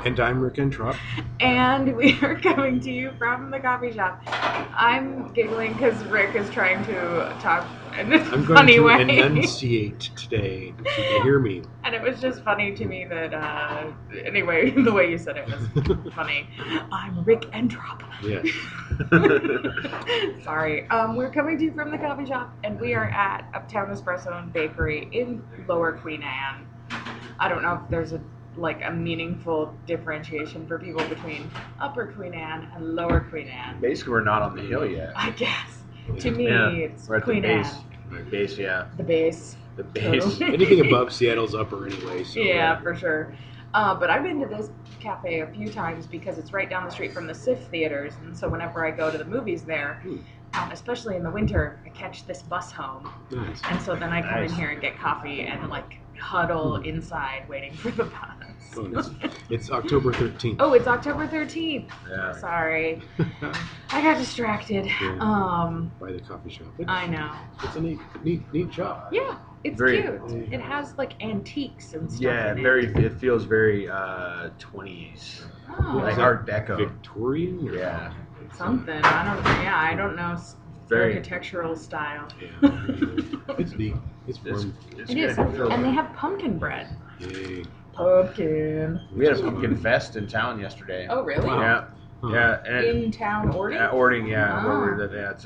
And I'm Rick Entrop. And we are coming to you from the coffee shop. I'm giggling because Rick is trying to talk in a funny way. I'm going to enunciate today, if you can hear me. And it was just funny to me that, anyway, the way you said it was funny. I'm Rick Entrop. Yes. Sorry. We're coming to you from the coffee shop, and we are at Uptown Espresso and Bakery in Lower Queen Anne. I don't know if there's a meaningful differentiation for people between Upper Queen Anne and Lower Queen Anne. Basically, we're not on the hill yet. I guess. To me, it's we're at Queen the base. Anne. Base, yeah. The base. The base. Anything above Seattle's upper anyway. So, yeah, for sure. But I've been to this cafe a few times because it's right down the street from the SIF theaters, and so whenever I go to the movies there, especially in the winter, I catch this bus home. Nice. And so then I come in here and get coffee and huddle inside waiting for the bus. Oh, it's October 13th. Oh, it's October 13th. Yeah. Sorry. I got distracted. Yeah. By the coffee shop. I know. It's a neat shop. Yeah, it's very cute. It has Yeah, antiques and stuff in it feels very 20s. Oh. Like Art Deco. Victorian? Yeah. Something. I don't know. Very architectural style. Yeah. It's neat. It's warm. It is. And they have pumpkin bread. Yay. Pumpkin. We had a pumpkin fest in town yesterday. Oh, really? Wow. Yeah. Huh. Yeah. And In town ordering? Ording, yeah. Oh. Where we're that's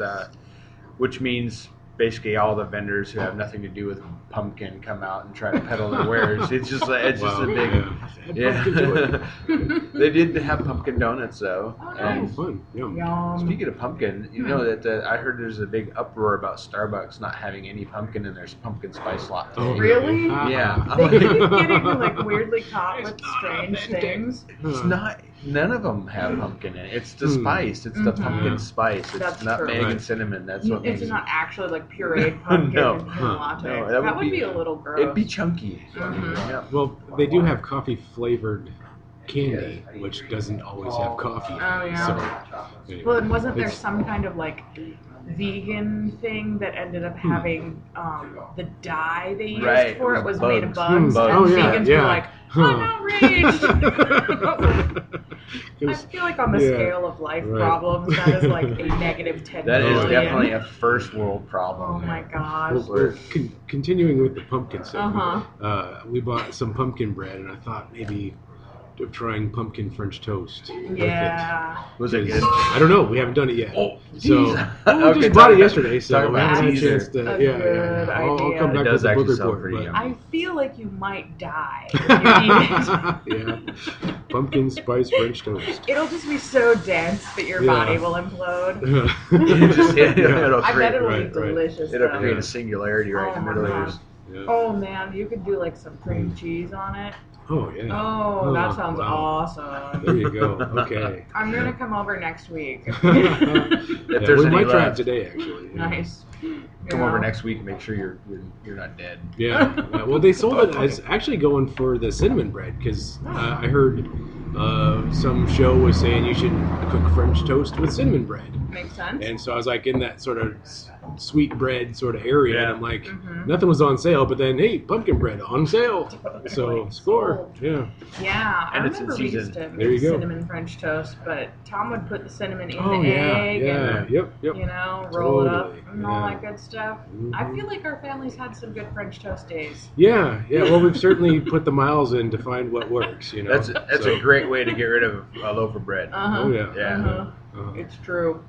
which means basically all the vendors who have nothing to do with pumpkin come out and try to peddle their wares. It's just a big Yeah. They did have pumpkin donuts though. Oh, And nice. Fun. Yum. Yum. speaking of pumpkin, you know that I heard there's a big uproar about Starbucks not having any pumpkin in their pumpkin spice latte. Oh, Really? Yeah. They keep getting weirdly caught with strange things. It's not. None of them have pumpkin in it. It's the spice. It's the pumpkin spice. It's That's nutmeg true. and cinnamon. That's what makes It's it. not actually pureed pumpkin No. in a latte. No, that would be a little gross. It'd be chunky. Mhm. Yeah. Well, they do have coffee flavored candy, which doesn't always have coffee. Oh, yeah. So, anyway, Well, and wasn't there it's- some kind of vegan thing that ended up having the dye they used Right, for it it was was made of bugs. bugs, Bugs. and Oh, yeah, vegans yeah. were like, I'm outraged. I feel like on the scale of life Right. problems, that is like a negative 10 That is billion. definitely a first world problem. Oh my gosh. Well, continuing with the pumpkin segment, Uh-huh. we bought some pumpkin bread, and I thought maybe of trying pumpkin French toast. Yeah. Was it good? I don't know. We haven't done it yet. Oh, so geez. we Okay, just brought talk it about- yesterday, so talk we about haven't had a teaser. chance to. A Yeah. good I'll idea. come It back does with the book actually sound report. pretty But, yum. I feel like you might die if you eat it. yeah, pumpkin spice French toast. It'll just be so dense that your Yeah. body will implode. It'll I bet it'll Right, be right. delicious. It'll though. create a singularity right in the middle my of yours. Yeah. Oh man, you could do some cream cheese on it. Oh yeah. Oh, that sounds wow. awesome. There you go. Okay. I'm gonna come over next week. If Yeah, there's we any might try it left, today, actually. Yeah. Nice. come Yeah. over next week and make sure you're not dead. Yeah. Well, they sold it. It's actually going for the cinnamon bread because I heard some show was saying you should cook French toast with cinnamon bread. Makes sense. And so I was in that sort of sweet bread sort of area, Yeah. and I'm like, Mhm. nothing was on sale, but then hey, pumpkin bread on sale. Totally So score. sold. Yeah. Yeah, I And it's in remember we used season. to There you make go. cinnamon French toast, but Tom would put the cinnamon in Oh the yeah. egg Yeah. and Yep. roll it up Totally. and all Yeah. that good stuff. I feel like our family's had some good French toast days. Yeah. Well, we've certainly put the miles in to find what works. That's So- a great way to get rid of a loaf of bread. Uh-huh. Oh yeah. Yeah. Uh-huh. Uh-huh. It's true.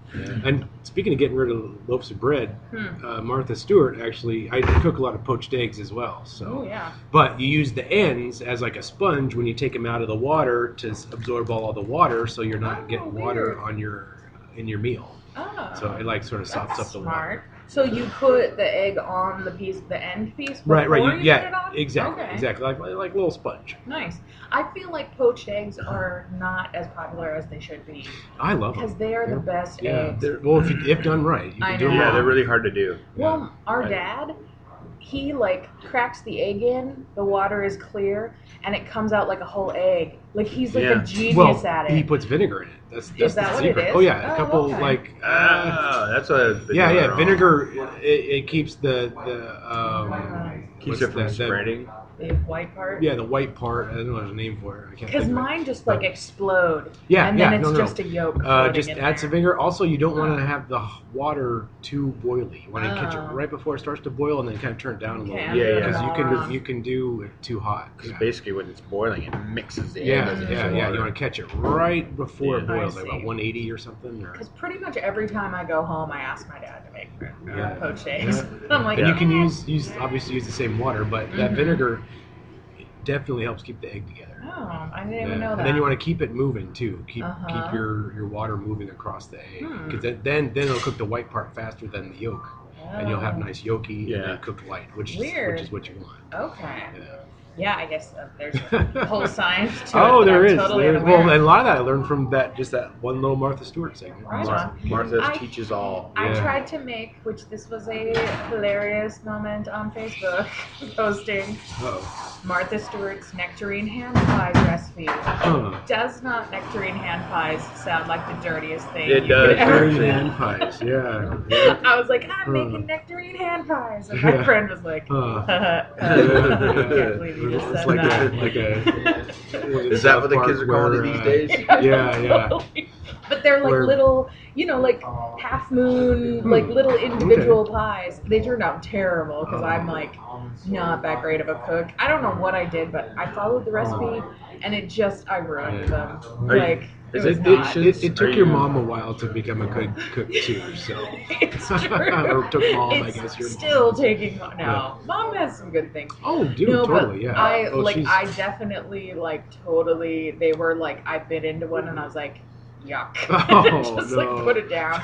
And speaking of getting rid of loaves of bread, Hmm. Martha Stewart actually, I cook a lot of poached eggs as well. So, Oh yeah. but you use the ends as like a sponge when you take them out of the water to absorb all of the water, so you're not getting water weird. in your meal. Oh. So it sort of sops That's up the smart. water. So you put the egg on the end piece Right. before You, you put it on? exactly, Okay. exactly, like a little sponge. Nice. I feel like poached eggs are not as popular as they should be I love because them. they are the best Yeah. eggs. Well, if done right, you I can do know. them Yeah, right. they're really hard to do. Well, our Right. dad, he cracks the egg in, the water is clear, and it comes out like a whole egg. Like he's a Yeah. genius at it. He puts vinegar in it. That's Is that the what it secret. is? Oh yeah, a Oh, couple okay. That's what. Yeah, vinegar. It keeps the keeps what's it from that? spreading. The white part? Yeah, the white part. I don't know there's a name for it. I can't Because think of it. mine just like explode. Yeah, and then yeah, it's no. just a yolk. floating Just in add there. some vinegar. Also, you don't want to have the water too boily. You want to catch it right before it starts to boil, and then kind of turn it down a little bit. Yeah, Because you can do it too hot. Because basically when it's boiling, it mixes the egg. Yeah. with the You water. want to catch it right before it I boils, like see. about 180 or something. Or Because pretty much every time I go home, I ask my dad to make Yeah. poached eggs. I'm like, and you can "Eh." obviously use the same water, but that vinegar definitely helps keep the egg together. Oh, I didn't even know that. And then you want to keep it moving too. Keep Uh-huh. your water moving across the egg, because then it'll cook the white part faster than the yolk, and you'll have nice yolky and then cooked white, which is what you want. Okay. Yeah. Yeah, I guess there's a whole science to it. Oh, that there I'm is. Totally Well, unaware of. and a lot of that I learned from that one little Martha Stewart segment. Right on. Martha teaches all. I Yeah. tried to make, which this was a hilarious moment on Facebook, posting Uh-oh. Martha Stewart's nectarine hand pies recipe. Huh. Does not nectarine hand pies sound like the dirtiest thing It you does. could ever Very do? hand pies. Yeah. I was like, I'm making nectarine hand pies. And my Yeah. friend was like, Huh. I can't believe you just It's said like that. Is that what the kids are calling it these days? Yeah. But they're like Where- little, like half moon, like little individual pies. They turned out terrible because I'm like not that great of a cook. I don't know what I did, but I followed the recipe and I ruined them. Like, Is it was it- not. It took your mom a while to become a good cook too, so. It's true. Or took mom, I It's guess. Your still mom. taking. No, mom has some good things. Oh, dude, No, totally, but yeah. I definitely totally. They were like, I bit into one and I was like, yuck. Oh, Just no. like put it down.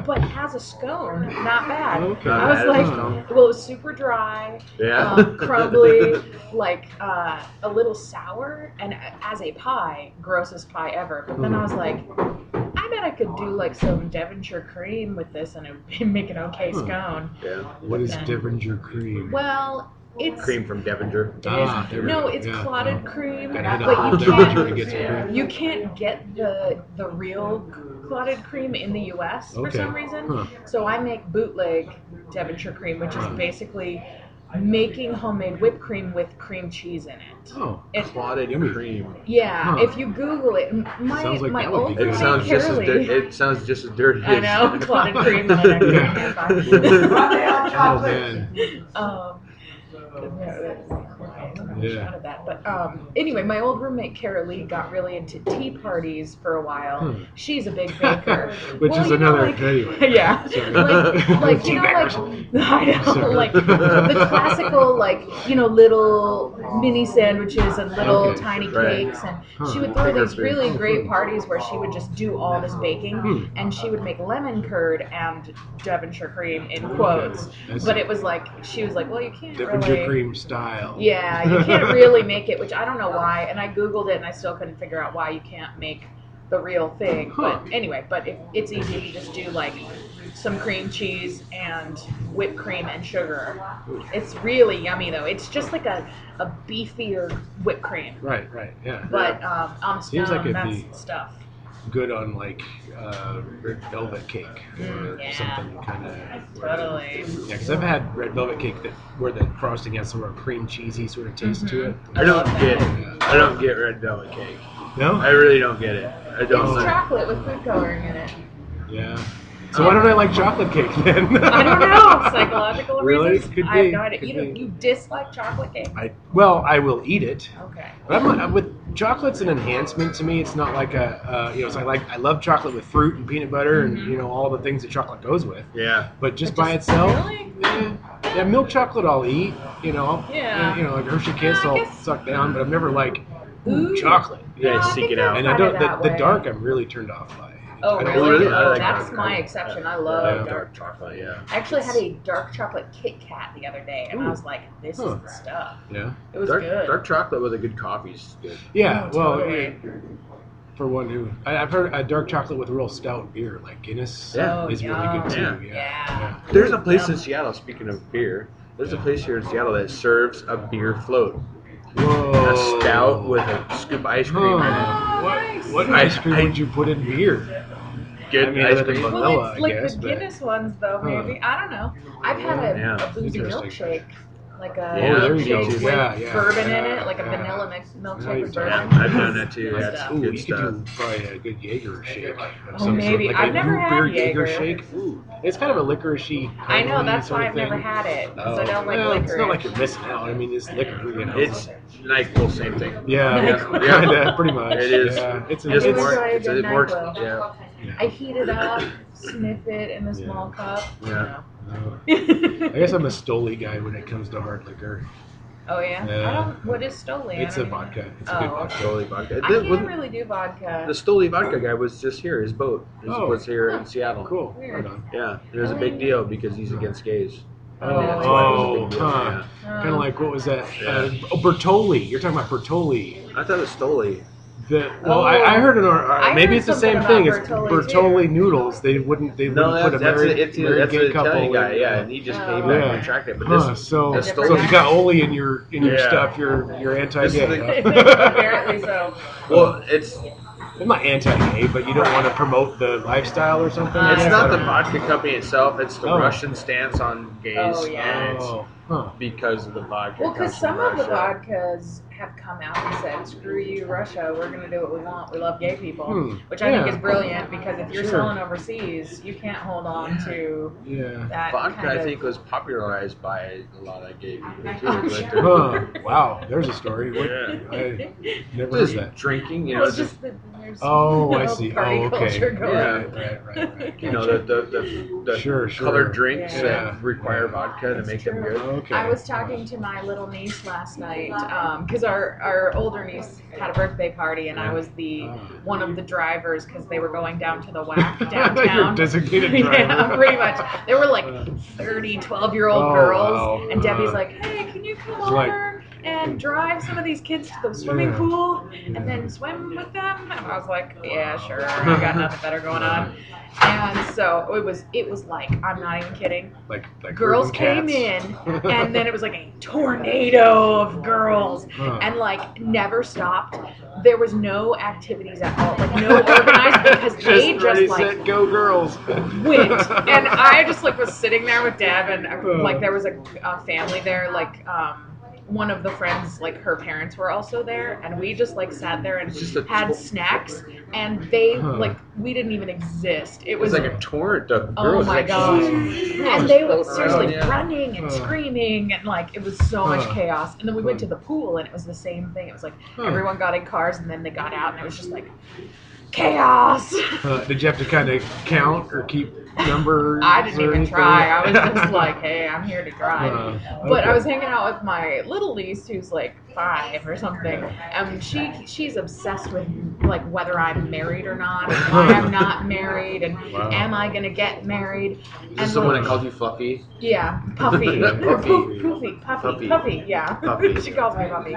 But as a scone, not bad. Okay. I was As a like, scone. well, it was super dry, Yeah. crumbly, like a little sour, and as a pie, grossest pie ever. But then I was like, I bet I could do like some Devonshire cream with this and it would make an okay scone. Yeah. What is And- Devonshire cream? Well, it's Cream from Devonshire. It Ah, is. there we No, go. it's Yeah, clotted yeah. cream, Gotta hit but up you Devonshire to can't. get some cream. You can't get the real clotted cream in the U.S. for Okay. some reason. Huh. So I make bootleg Devonshire cream, which is basically making homemade whipped cream with cream cheese in it. Oh, Clotted Yummy. cream. Yeah, Huh. if you Google it, my Sounds like my that would old be It good. sounds just as Carolee- it sounds just as dirty. I as- know, clotted cream on an Yeah. hand pie. oh man. Yeah. Out of that. But anyway, my old roommate Carolee got really into tea parties for a while. She's a big baker. Which Well, is you know, another like- anyway. Yeah, Sorry. like Tea I baggers. know, Sorry. like the classical little mini sandwiches and little Okay. tiny Right. cakes, and Huh. she would throw these Baker really food. great parties where she would just do all this baking, and she would make lemon curd and Devonshire cream in quotes. I see. But it was like she was like, well, you can't Devonshire really. cream style. Yeah, you can't really make it, which I don't know why. And I Googled it and I still couldn't figure out why you can't make the real thing. Huh. But anyway, it's easy to just do like some cream cheese and whipped cream and sugar. It's really yummy though. It's just like a beefier whipped cream. Right, yeah. But on Seems stone, like it'd that's be- stuff. Good on like red velvet cake or Yeah. something kind of. Totally. Yeah, because I've had red velvet cake where the frosting has sort of cream cheesy sort of taste to it. I don't get red velvet cake. No? I really don't get it. I don't. It's like- chocolate with food coloring in it. Yeah. So why don't I like chocolate cake then? I don't know. Psychological Really? reasons. Could I have be, no idea. could You be. you dislike chocolate cake? I will eat it. Okay. But with chocolate's an enhancement to me. It's not like so I love chocolate with fruit and peanut butter and all the things that chocolate goes with. Yeah. But just But by just- itself, really? yeah, milk chocolate I'll eat. Yeah. Like Hershey Kiss I I'll guess- suck down, but I'm never like Ooh. chocolate. Yeah, No, I seek think it I'm out. And I kinda don't that the way. dark I'm really turned off by. Oh, I don't really? really? I like That's dark my chocolate. exception. I love Yeah. dark. chocolate. Yeah. I actually had a dark chocolate Kit Kat the other day, and I Ooh. was like, "This Huh. is the stuff." Yeah. It was Dark, good. dark chocolate with a good coffee is good. Yeah. Oh, Well, totally. for one who I've heard a dark chocolate with a real stout beer like Guinness Yeah. is really yum. good too. Yeah. Yeah. There's a place in Yum. Seattle. Speaking of beer, there's a place here in Seattle that serves a beer float, Whoa. a stout with a scoop of ice cream in it. Huh. Nice. What I- ice cream I- would you put in beer? Good I mean, ice other than cream. vanilla. Well, it's I like guess, the but- Guinness ones, though. Maybe I don't know. I've had Yeah. a boozy Interesting. milkshake like there you go. with Yeah. bourbon in it, like a vanilla milkshake with Yeah, bourbon. I've done that too. That's Ooh, good you stuff. could do probably a good Jaeger shake. Oh, maybe. Like I've a never root had beer Jaeger. shake. Ooh, it's kind of a licoricey. I know, that's sort why of I've never thing. had it, because Oh, I don't like well, liquor. it's not like you're missing out. I mean, it's liquor. You know. It's NyQuil, same thing. Yeah, kinda, pretty much. It is. Yeah, it's Just it's- more. enjoy a It's good more. NyQuil. Yeah. I heat it up, sniff it in a small cup. Yeah. I guess I'm a Stoli guy when it comes to hard liquor. Oh yeah? Yeah. What is Stoli? It's I a don't even vodka. know. It's a good vodka. Stoli vodka. I can't really do vodka. The Stoli vodka guy was just here. His boat was here in Seattle. Cool. Weird. Right on. Yeah, it was a big deal because he's against gays. Oh, That's why it was a big deal. huh. Yeah. Kind of like, what was that? Yeah. Bertoli. You're talking about Bertoli. I thought it was Stoli. I heard it. I Maybe heard it's the something same thing. about It's Bertoli, Bertoli noodles. They wouldn't put a married that's an gay couple. Italian guy. in- Yeah, and he just came Yeah. back and attracted. But Huh, this, so this if Stoli. you got Oli in your Yeah. stuff, you're anti-gay. This Huh? Apparently so. Well, it's I'm not anti-gay, but you don't want to promote the lifestyle or something. I it's guess? not I the don't know. vodka company itself. It's the Oh. Russian stance on gays. Oh, yeah. And it's Oh, huh. because of the vodka. Well, because comes from some of the Russia. vodkas have come out and said, "Screw you, Russia. We're going to do what we want. We love gay people," which I think Yeah. is brilliant because if you're Sure. selling overseas, you can't hold on to Yeah. that. Vodka, kind I of, think, was popularized by a lot of gay people Oh, too. sure. Huh. Wow. There's a story. What, Yeah. I never heard Just that. drinking, you Well, know, it's just that there's Oh, I no see. party Oh, okay. culture going on. Right. you know the Sure. colored drinks Yeah. that require vodka to make them true. good. Okay. I was talking to my little niece last night because our older niece had a birthday party and I was one of the drivers because they were going down to the WAC Your downtown. designated driver. Yeah, pretty much. There were like 30, 12-year-old Oh, girls, wow. and Debbie's like, "Hey, can you come over like- and drive some of these kids to the swimming Yeah. pool and then swim with them?" And I was like, "Yeah, sure. I got nothing better going on." And so it was like, I'm not even kidding. like Girls herding came cats. in, and then it was like a tornado of girls, Huh. and like never stopped. There was no activities at all, like no organized, because they Just ready, just like set, go girls. went. And I just like was sitting there with Deb, and like there was a family there, like one of the friends, like her parents were also there, and we just like sat there and Just a had snacks, and they like we didn't even exist. It It was was like a torrent of oh girls. my like, god! And they were seriously yeah. running and screaming, and like it was so much Huh. chaos. And then we went to the pool, and it was the same thing. It was like everyone got in cars, and then they got out, and it was just like chaos. Did you have to kind of count or keep numbers? I didn't or even anything? try. I was just like, hey, I'm here to drive. But I okay. was hanging out with my little niece who's like 5 or something, and she's obsessed with like whether I'm married or not, and why I'm not married, and Wow. am I gonna get married? Is And this the one like, that called you Fluffy? yeah, Puffy. Puffy. Puffy, yeah. Puffy. She calls me Puffy.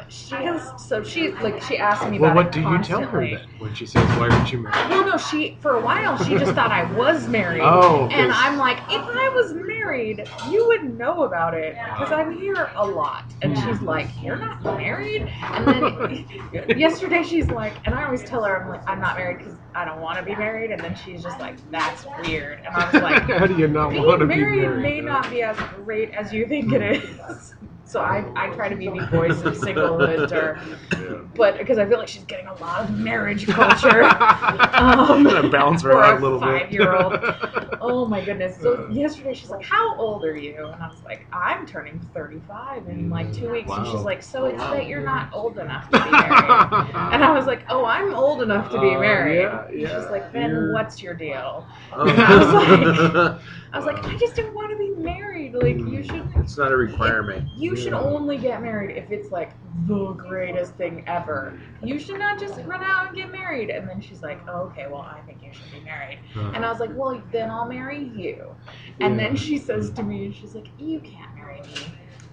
She asked me Well, about what it do you tell her constantly. then when she says, "Why aren't you married?" Well, no, for a while, she just thought I was married. Oh, And 'cause- I'm like, if I was married, you would know about it because I'm here a lot. And she's like, you're not married? And then yesterday she's like, and I always tell her, I'm not married because I don't want to be married. And then she's just like, that's weird. And I was like, How do you not want to being be married married? may not be as great as you think it is. So I try to be the voice of singlehood to her. But because I feel like she's getting a lot of marriage culture. I'm gonna bounce her for out a little bit. 5-year-old. Oh my goodness. So yesterday she's like, how old are you? And I was like, I'm turning 35 in like 2 weeks. And she's Wow. like, so it's that you're not old enough to be married. And I was like, oh, I'm old enough to be married. yeah. She's like, then You're- what's your deal? Oh. I was like, I just don't want to be married. Like, you should. It's not a requirement. You should only get married if it's like the greatest thing ever. You should not just run out and get married. And then she's like, oh, okay, well, I think you should be married. And I was like, well, then I'll marry you. And then she says to me, she's like, you can't marry me.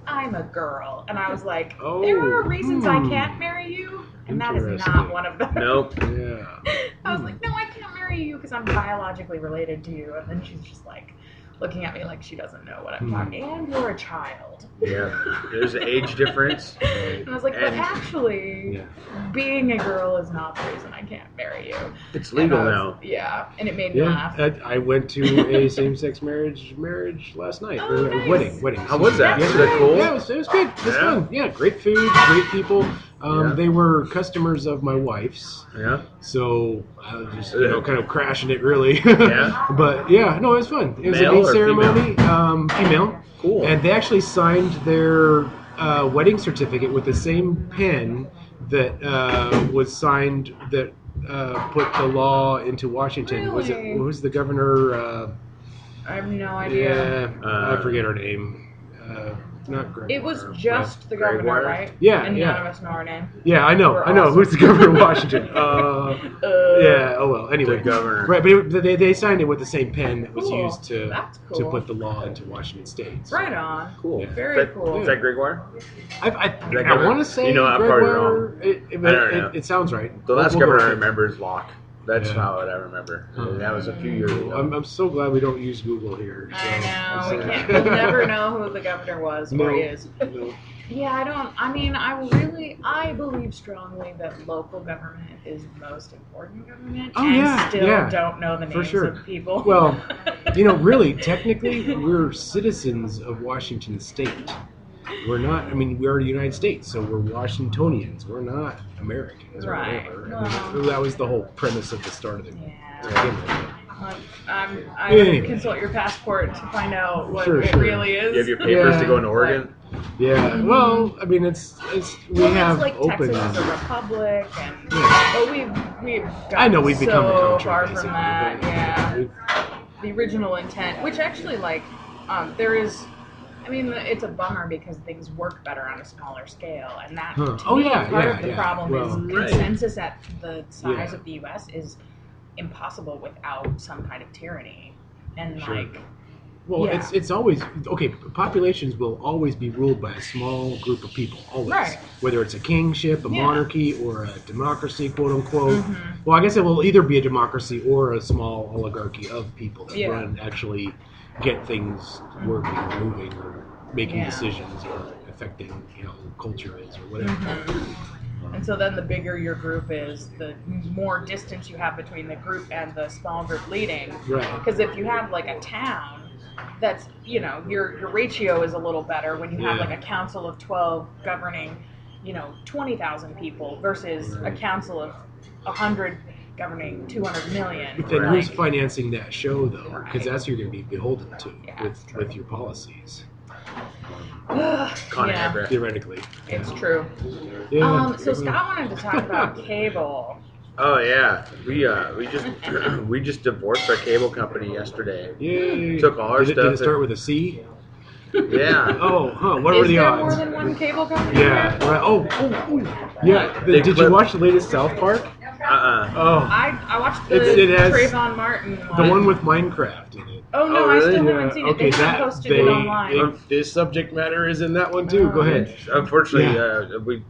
I'm a girl. And I was like, there are reasons I can't marry you. And that is not Interesting. one of them. Nope. Yeah. I was like, no, I can't marry you because I'm biologically related to you. And then she's just like, looking at me like she doesn't know what I'm talking. And you're a child. Yeah, there's an age difference. And I was like, but actually, being a girl is not the reason I can't marry you. It's legal now. Yeah, and it made me laugh. I went to a same-sex marriage last night. Oh, nice. Wedding. How was that? Yeah, Was it cool? Yeah, it was good. It was fun. Yeah, great food, great people. They were customers of my wife's. Yeah. So I was just, kind of crashing it really. Yeah. But yeah, no, it was fun. It was Male a neat or ceremony. Female. Cool. And they actually signed their wedding certificate with the same pen that was signed that put the law into Washington. Really? What was the governor? I have no idea. Yeah, I forget her name. Not Greg. It was just the governor, right? Yeah, and yeah. none of us know our name. Yeah, I know. Awesome. Who's the governor of Washington? Yeah. Oh well. Anyway, The governor. Right, but they signed it with the same pen that was used to That's cool. to put the law into Washington State. So. Right on. Cool. Yeah. Very cool. Is that Gregoire? I want to say. You know, I'm probably wrong. I don't know. It sounds right. The last We'll go governor I with it. remember is Locke. That's how I remember. That was a few years ago. I'm so glad we don't use Google here. So I know. We'll never know who the governor was or is. No. Yeah, I believe strongly that local government is the most important government. Oh, and yeah, still yeah. don't know the For names sure. of people. Well, really, technically, we're citizens of Washington State. We're not. I mean, we're the United States, so we're Washingtonians. We're not Americans or Right. whatever. Well, I mean, that was the whole premise of the start of it. yeah. I'm going to consult your passport to find out what it really is. You have your papers to go into Oregon? Yeah. Well, I mean, we have like open. Texas is a republic, and but we've gotten we've become a so country, far from basically, that. but, Yeah. The original intent, which actually there is. I mean, it's a bummer because things work better on a smaller scale, and that to me, part of the problem is consensus at the size of the U.S. is impossible without some kind of tyranny, and it's always okay. Populations will always be ruled by a small group of people, always. Right. Whether it's a kingship, a monarchy, or a democracy, quote unquote. Mm-hmm. Well, I guess it will either be a democracy or a small oligarchy of people that run actually get things working or moving or making decisions or affecting culture is or whatever. Mm-hmm. And so then the bigger your group is, the more distance you have between the group and the small group leading. Right. Because if you have like a town, that's your ratio is a little better when you have like a council of 12 governing 20,000 people versus a council of 100 governing 200 million. Then who's financing that show, though? Because that's who you're going to be beholden to with your policies. Theoretically. It's true. Yeah. So Scott wanted to talk about cable. Oh yeah, we just divorced our cable company yesterday. Yay! Took all our stuff. Did it start with a C? Yeah. Oh, what were the odds? Is there more than one cable company? Yeah. Right. Oh. Yeah. Did you watch the latest South Park? Oh. I watched the it has Trayvon Martin one. The one with Minecraft in it. Oh no, really? I still haven't seen it. Okay, they haven't posted it online. This subject matter is in that one too. Go ahead. Unfortunately, we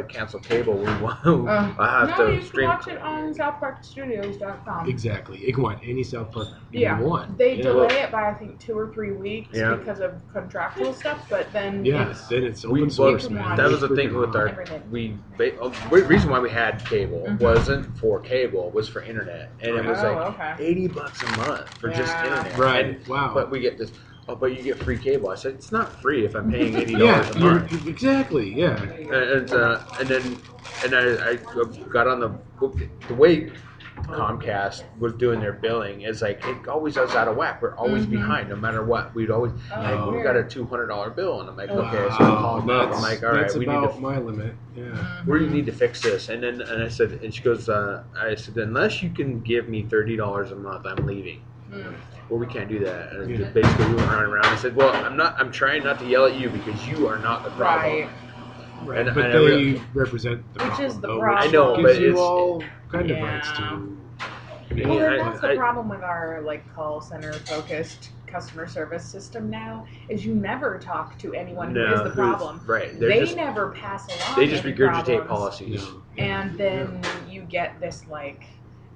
cancel cable. We want. I have to you stream. can watch it on SouthParkStudios.com. Exactly. You can watch any South Park you want. They delay it by I think 2 or 3 weeks because of contractual stuff, but then then it's open source, man. That was the thing with our reason why we had cable wasn't for cable, it was for internet, and it was $80 a month for just internet. Right. And, wow. But we get this. Oh, but you get free cable. I said it's not free if I'm paying $80 a month. Exactly. Yeah. And I got on the way Comcast was doing their billing is like it always is out of whack. We're always behind, no matter what. We'd always we got a $200 bill, and I'm like, okay, so I called up. I'm like, all right, we need to my limit. Yeah. We need to fix this. And I said, and she goes, I said, unless you can give me $30 a month, I'm leaving. Well, we can't do that. And basically, we went around. I said, well, I'm trying not to yell at you because you are not the problem. Right. But they represent the problem. Which is the though, problem. I know, gives but you it's all kind of rights to. Well, that's the problem with our call center focused customer service system now is you never talk to anyone who is the problem. Right. They never pass along. They just regurgitate problems, policies. and then you get this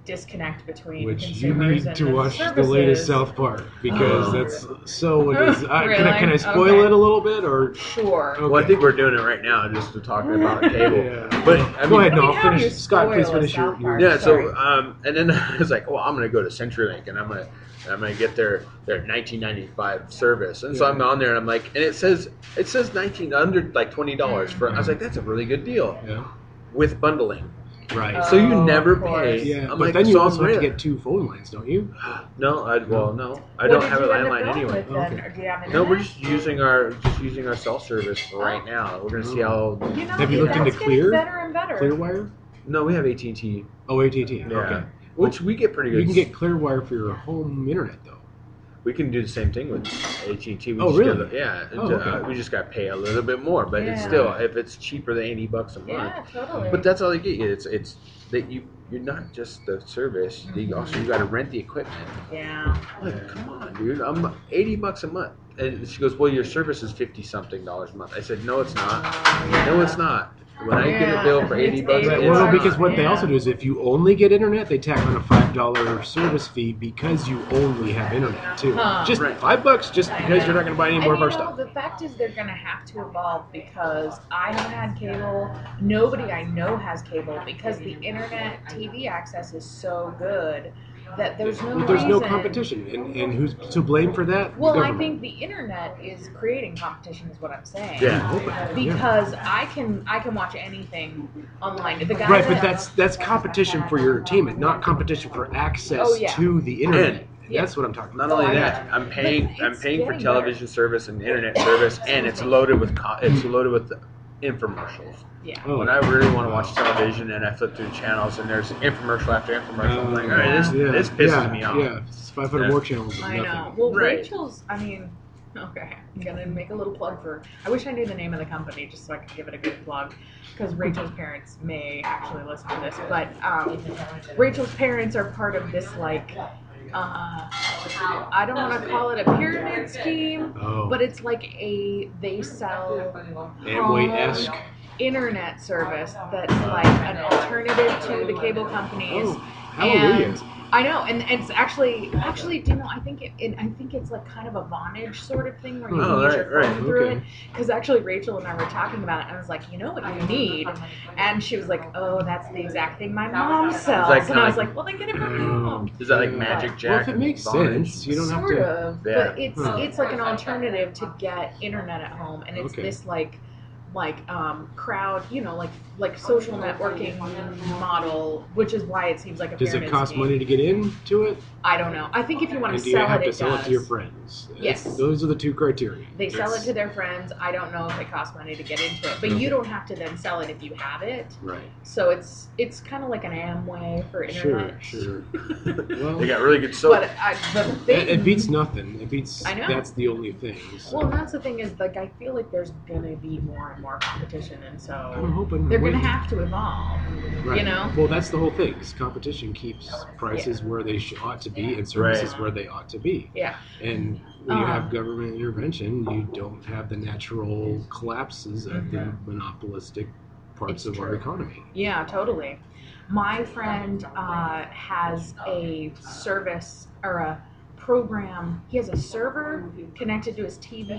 disconnect between which you consumers need and to watch services. the latest South Park because that's so. Really? Can I spoil it a little bit or? Sure. Okay. Well, I think we're doing it right now, just to talking about cable. Yeah. But Go ahead. I No, mean, how do you finish. Scott, please spoil a finish your. South Park? Yeah. Sorry. So, and then I was like, well, I'm gonna go to CenturyLink and I'm gonna get their 1995 service. And so I'm on there and I'm like, and it says under like $20 for. I was like, that's a really good deal. Yeah. With bundling. Right. So you never pay. Yeah, I'm but like, then you so also I'm have to really- get 2 phone lines, don't you? No, I don't What have a did you end up landline going anyway. with then? Okay. Or do you have No, we're internet? just using our cell service for right now. We're gonna see how. You know, Have you looked into that's getting Clear? better and better. Clearwire? No, we have AT&T. Oh, AT&T. Yeah. Okay. Which we get pretty good. You can get Clearwire for your home internet, though. We can do the same thing with AT&T. We Oh, just really? We just got to pay a little bit more, but it's Yeah. still, if it's cheaper than $80 a month. Yeah, totally. But that's all you get. It's that you're not just the service. You got to rent the equipment. Yeah. Like, come on, dude. I'm $80 a month. And she goes, well, your service is $50-something a month. I said, no, it's not. No, it's not. When I get a bill for $80, Right, it's well, not. because what they also do is if you only get internet, they tack on a $5 service fee because you only have internet too. Huh. Just Right. $5 just because you're not going to buy any more of our stuff. The fact is they're going to have to evolve because I haven't had cable. Nobody I know has cable because the internet TV access is so good that there's no But there's no reason- competition, and who's to blame for that? Well, The I government. think the internet is creating competition, is what I'm saying. Yeah. I'm hoping. Yeah. Because I can watch anything online. The guys Right, but that- that's competition for your entertainment, not competition for access Oh, yeah. to the internet. And- Yeah. That's what I'm talking Not about. only I that, I'm paying it's for getting television service and internet service, and it's loaded with infomercials. Yeah. Oh, When I really want to watch television and I flip through channels and there's infomercial after infomercial, I'm like, all right, this pisses me off. Yeah, it's 500 Yeah. more channels. Is I nothing. know. Well, Right. Rachel's, okay, I'm going to make a little plug for, I wish I knew the name of the company just so I could give it a good plug, because Rachel's parents may actually listen to this, but Rachel's parents are part of this, like, I don't want to call it a pyramid scheme, Oh. but it's like they sell Amway-esque. internet service that's like an alternative to the cable companies. Oh, hallelujah. And I know, and it's actually, do you know? I think it's like kind of a Vonage sort of thing where you Oh, can use your right, phone through okay. it. Because actually, Rachel and I were talking about it, and I was like, you know what you need? And she was like, oh, that's the exact thing my mom sells. like And I was kinda like, well, then get it from your mom. Is that like Magic Jack? Well, if it and makes Vonage? sense, you don't have Sort to. of, Yeah. but it's Huh. it's like an alternative to get internet at home, and it's Okay. this like crowd, like social networking model, which is why it seems like a Does it pyramid cost scheme. money to get into it? I don't know. I think if you want And to do you sell have it, to it sell does. it to your friends? Yes. Those are the two criteria. They sell it to their friends. I don't know if it costs money to get into it, but Okay. you don't have to then sell it if you have it. Right. So it's kind of like an Amway for internet. Sure. Well, They got really good soap. But the thing, it beats nothing. It beats. I know. That's the only thing. So. Well, that's the thing is, like, I feel like there's gonna be more and more competition, and I'm so hoping. they're gonna wait. have to evolve. Right. You know? Well, that's the whole thing. 'Cause competition keeps prices where they ought to be and services Right. where they ought to be. Yeah. And when you have government intervention, you don't have the natural collapses of the monopolistic parts It's of our true. economy. Yeah, totally. My friend has a service or a program. He has a server connected to his TV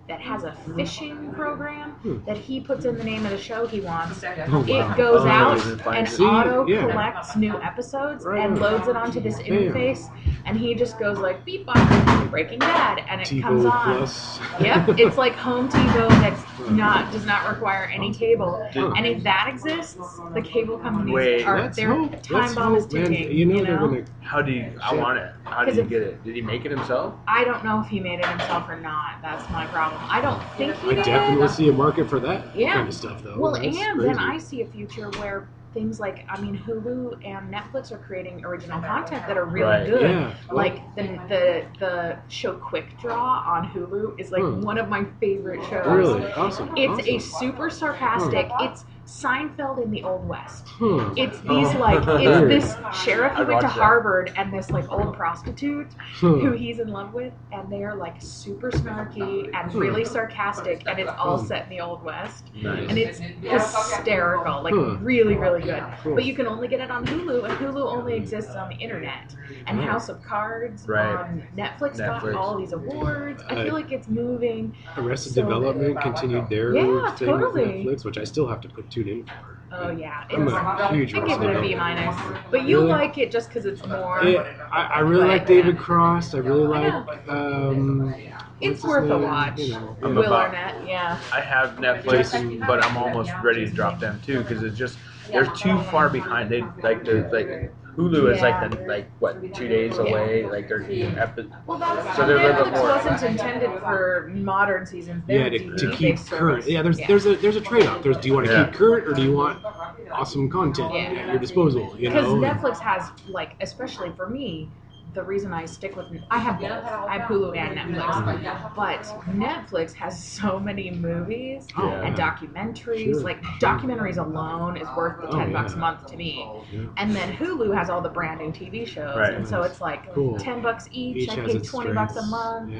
that has a fishing program that he puts in the name of the show he wants. Oh, wow. It goes Oh, out and and see, auto yeah. collects new episodes Right and on. loads it onto this Damn. interface, and he just goes like beep bop, Breaking Bad, and it comes TiVo on. Plus. Yep, it's like home TiVo that's does not require any cable. Did- And if that exists, the cable companies Wait, are Let's their hope. time Let's bomb is hope, man. ticking. You know they're gonna. How do you? I want it. How did 'Cause you if- get it? Did he make it himself? I don't know if he made it himself or not. That's my problem. I don't think he I did. definitely see a market for that Yeah. kind of stuff, though. Well, That's and crazy. then I see a future where things like, Hulu and Netflix are creating original content that are really Right. good. Yeah. Like the show Quick Draw on Hulu is like one of my favorite shows. Really awesome. It's awesome. a super sarcastic. It's Seinfeld in the Old West. Hmm. It's these it's this sheriff who went to Harvard and this like old prostitute who he's in love with, and they are like super snarky and really sarcastic, and it's all set in the Old West. Nice. And it's hysterical, like really, really good. But you can only get it on Hulu, and Hulu only exists on the internet. And House of Cards on Netflix got all these awards. I feel like it's moving. Arrested Development continued their thing with Netflix, which I still have to put tuned in for. Oh yeah, I'm a huge I give it a B-. But you like it just because it's more. I really like David Cross. I really like. It's worth a watch. You know, Will Arnett, I have Netflix, but I'm almost ready to drop them too because it's just they're too far behind. They Hulu is 2 days away. Like they're well, that's so they're a little Netflix more. Wasn't intended for modern seasons. They're to keep current. Yeah, there's a trade-off. Do you want to keep current or do you want awesome content at your disposal? Because Netflix has especially for me. The reason I stick with I have both. I have Hulu and Netflix, but Netflix has so many movies and documentaries. Sure. Like documentaries alone is worth the $10 a month to me. And then Hulu has all the brand new TV shows, and so it's like $10 each. I pay $20 a month,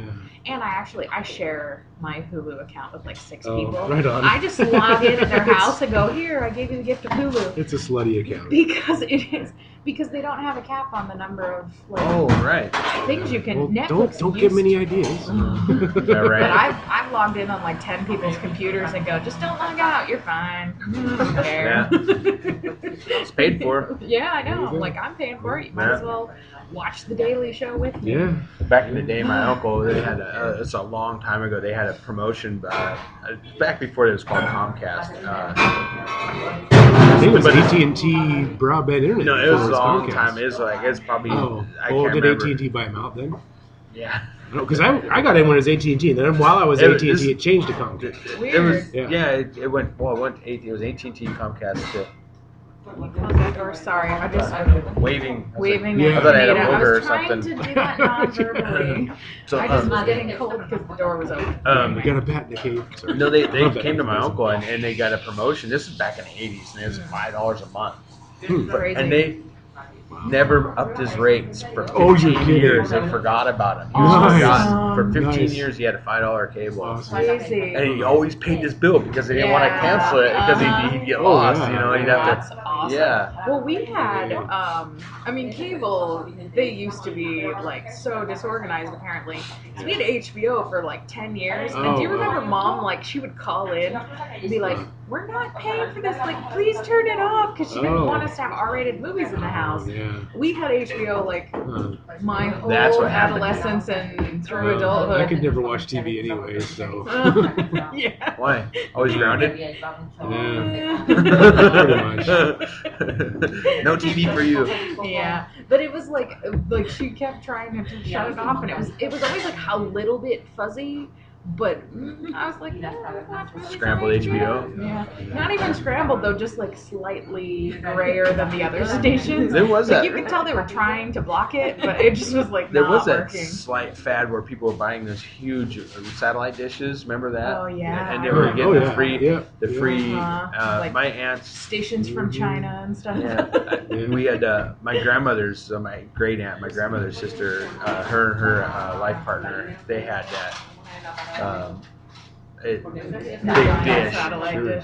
and I share my Hulu account with like 6 people. Right on. I just log in at their house and go, here, I gave you the gift of Hulu. It's a slutty account because it is. Because they don't have a cap on the number of things you can. Netflix don't give them any ideas. Right. But I've logged in on like 10 people's computers and go, just don't log out. You're fine. I don't care. It's paid for. Yeah, I know. Like I'm paying for it. You might as well watch The Daily Show with me. Yeah. Back in the day, my uncle, they had it's a long time ago. They had a promotion back before it was called Comcast. I think it was AT&T broadband internet. No, it was a long time. It's probably. I can't did remember. AT&T buy them out then? Yeah. Because I got in when it was AT&T. Then while I was AT&T, it changed to Comcast. Weird. It was it went it was AT&T Comcast too. Close that door. Sorry, I just waving. Yeah. I thought I had a I motor or was trying something. to do that non-verbally. So, I just was getting cold because the door was open. We got a bat in the cave. Sorry. No, they came to my uncle and they got a promotion. This is back in the 80s, and it was $5 a month. Crazy. And they never upped his rates for 15 years. They forgot about him. For 15 years, he had a $5 cable. Crazy. And he always paid his bill because they didn't want to cancel it because he'd get lost. You know, he'd have That's to. awesome. Yeah. Well, we had, cable, they used to be like so disorganized apparently. So we had HBO for like 10 years. And do you remember Mom, like she would call in and be like, we're not paying for this, like please turn it off, because she didn't want us to have R-rated movies in the house. We had HBO like my whole adolescence and through adulthood. I could never watch TV anyway, so. Yeah. Why? Always grounded? Yeah. Pretty much. No TV for you. Yeah, but it was like she kept trying to shut it off, and it was always like a little bit fuzzy. But I was like, Scrambled HBO? Yeah. Not even scrambled, though, just like slightly grayer than the other stations. There was that. You could tell they were trying to block it, but it just was like there not was that working. slight fad where people were buying those huge satellite dishes. Remember that? Oh, yeah. And they were getting the free. Like my aunt's stations from China and stuff. Yeah. We had my grandmother's, my great aunt, my grandmother's sister, her and her life partner, they had that. Big dish,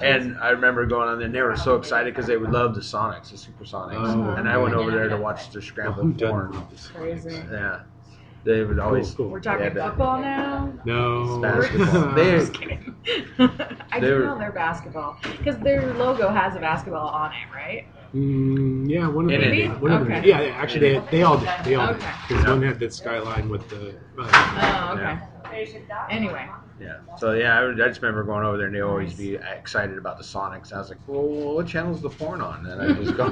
and I remember going on there and they were so excited because they would love the Sonics, the Supersonics, and I went over there to watch the scrambled corn. Crazy. Yeah, they would always. Cool. We're talking football now. No. Basketball. Just kidding. I do know they're basketball because their logo has a basketball on it, right? Yeah, one of them. Okay. Yeah, actually, they all did. They all did. Okay. Because one had that skyline with the. Oh, okay. Anyway. Yeah. So I just remember going over there and they always be excited about the Sonics. I was like, well, what channel's the porn on? And I just go,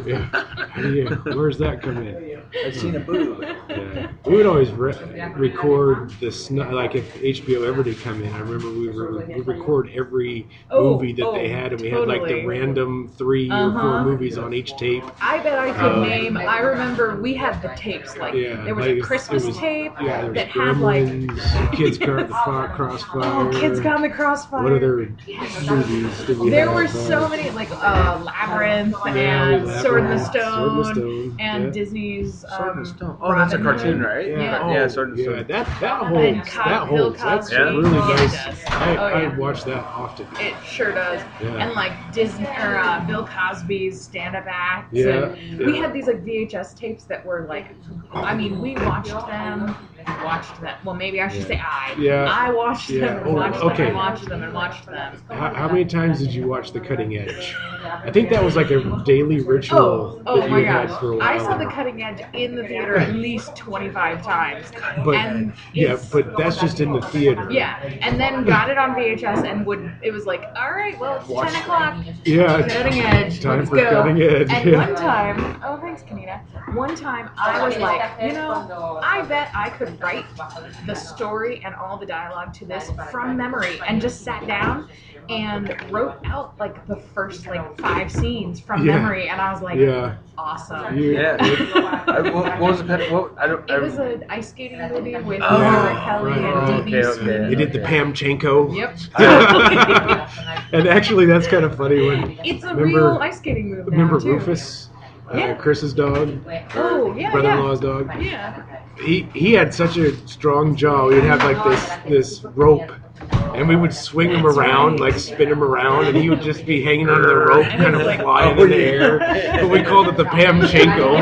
where's that come in? I've seen a boob. Yeah. We would always record this, like if HBO ever did come in. I remember we would record every movie that they had, and we had like the random 3 or 4 movies on each tape. I bet I could name. I remember we had the tapes. Like there was a Christmas tape that had like Kids Crossfire. Crossfire. Kids Got in the Crossfire. What other movies did we There have? were so many, like Labyrinth and Sword in the Stone, and Disney's Sword in the Stone. Oh, that's a cartoon, right? Yeah. Sword in the Stone. That holds. That holds. That's really nice. I watch that often. It sure does. Yeah. And like Disney or Bill Cosby's stand-up acts. Yeah. And we had these like VHS tapes that were like, I mean, we watched them. Well, maybe I should say I. Yeah. I watched them and watched them and watched them and watched them. How many times did you watch The Cutting Edge? I think that was like a daily ritual that you had for a while. I saw The Cutting Edge in the theater at least 25 times. But that's just in the theater. Yeah, and then got it on VHS and it was like, all right, well, it's 10 o'clock. Yeah. Cutting Edge. Time let's for go. Cutting Edge. And one time, oh, thanks, Kanita. One time I was like, I bet I could write the story and all the dialogue to this from memory, and just sat down and wrote out like the first like 5 scenes from memory, and I was like, awesome. What was it? It was an ice skating movie with Rick Kelly and D.B. Smith. They did the Pamchenko. Yep. And actually, that's kind of funny when it's a real ice skating movie. Remember too. Rufus? Chris's dog. Brother-in-law's dog. Yeah. He had such a strong jaw. We'd have like this rope, and we would swing him around, like spin him around, and he would just be hanging on the rope, kind of flying in the air. But we called it the Pamchenko.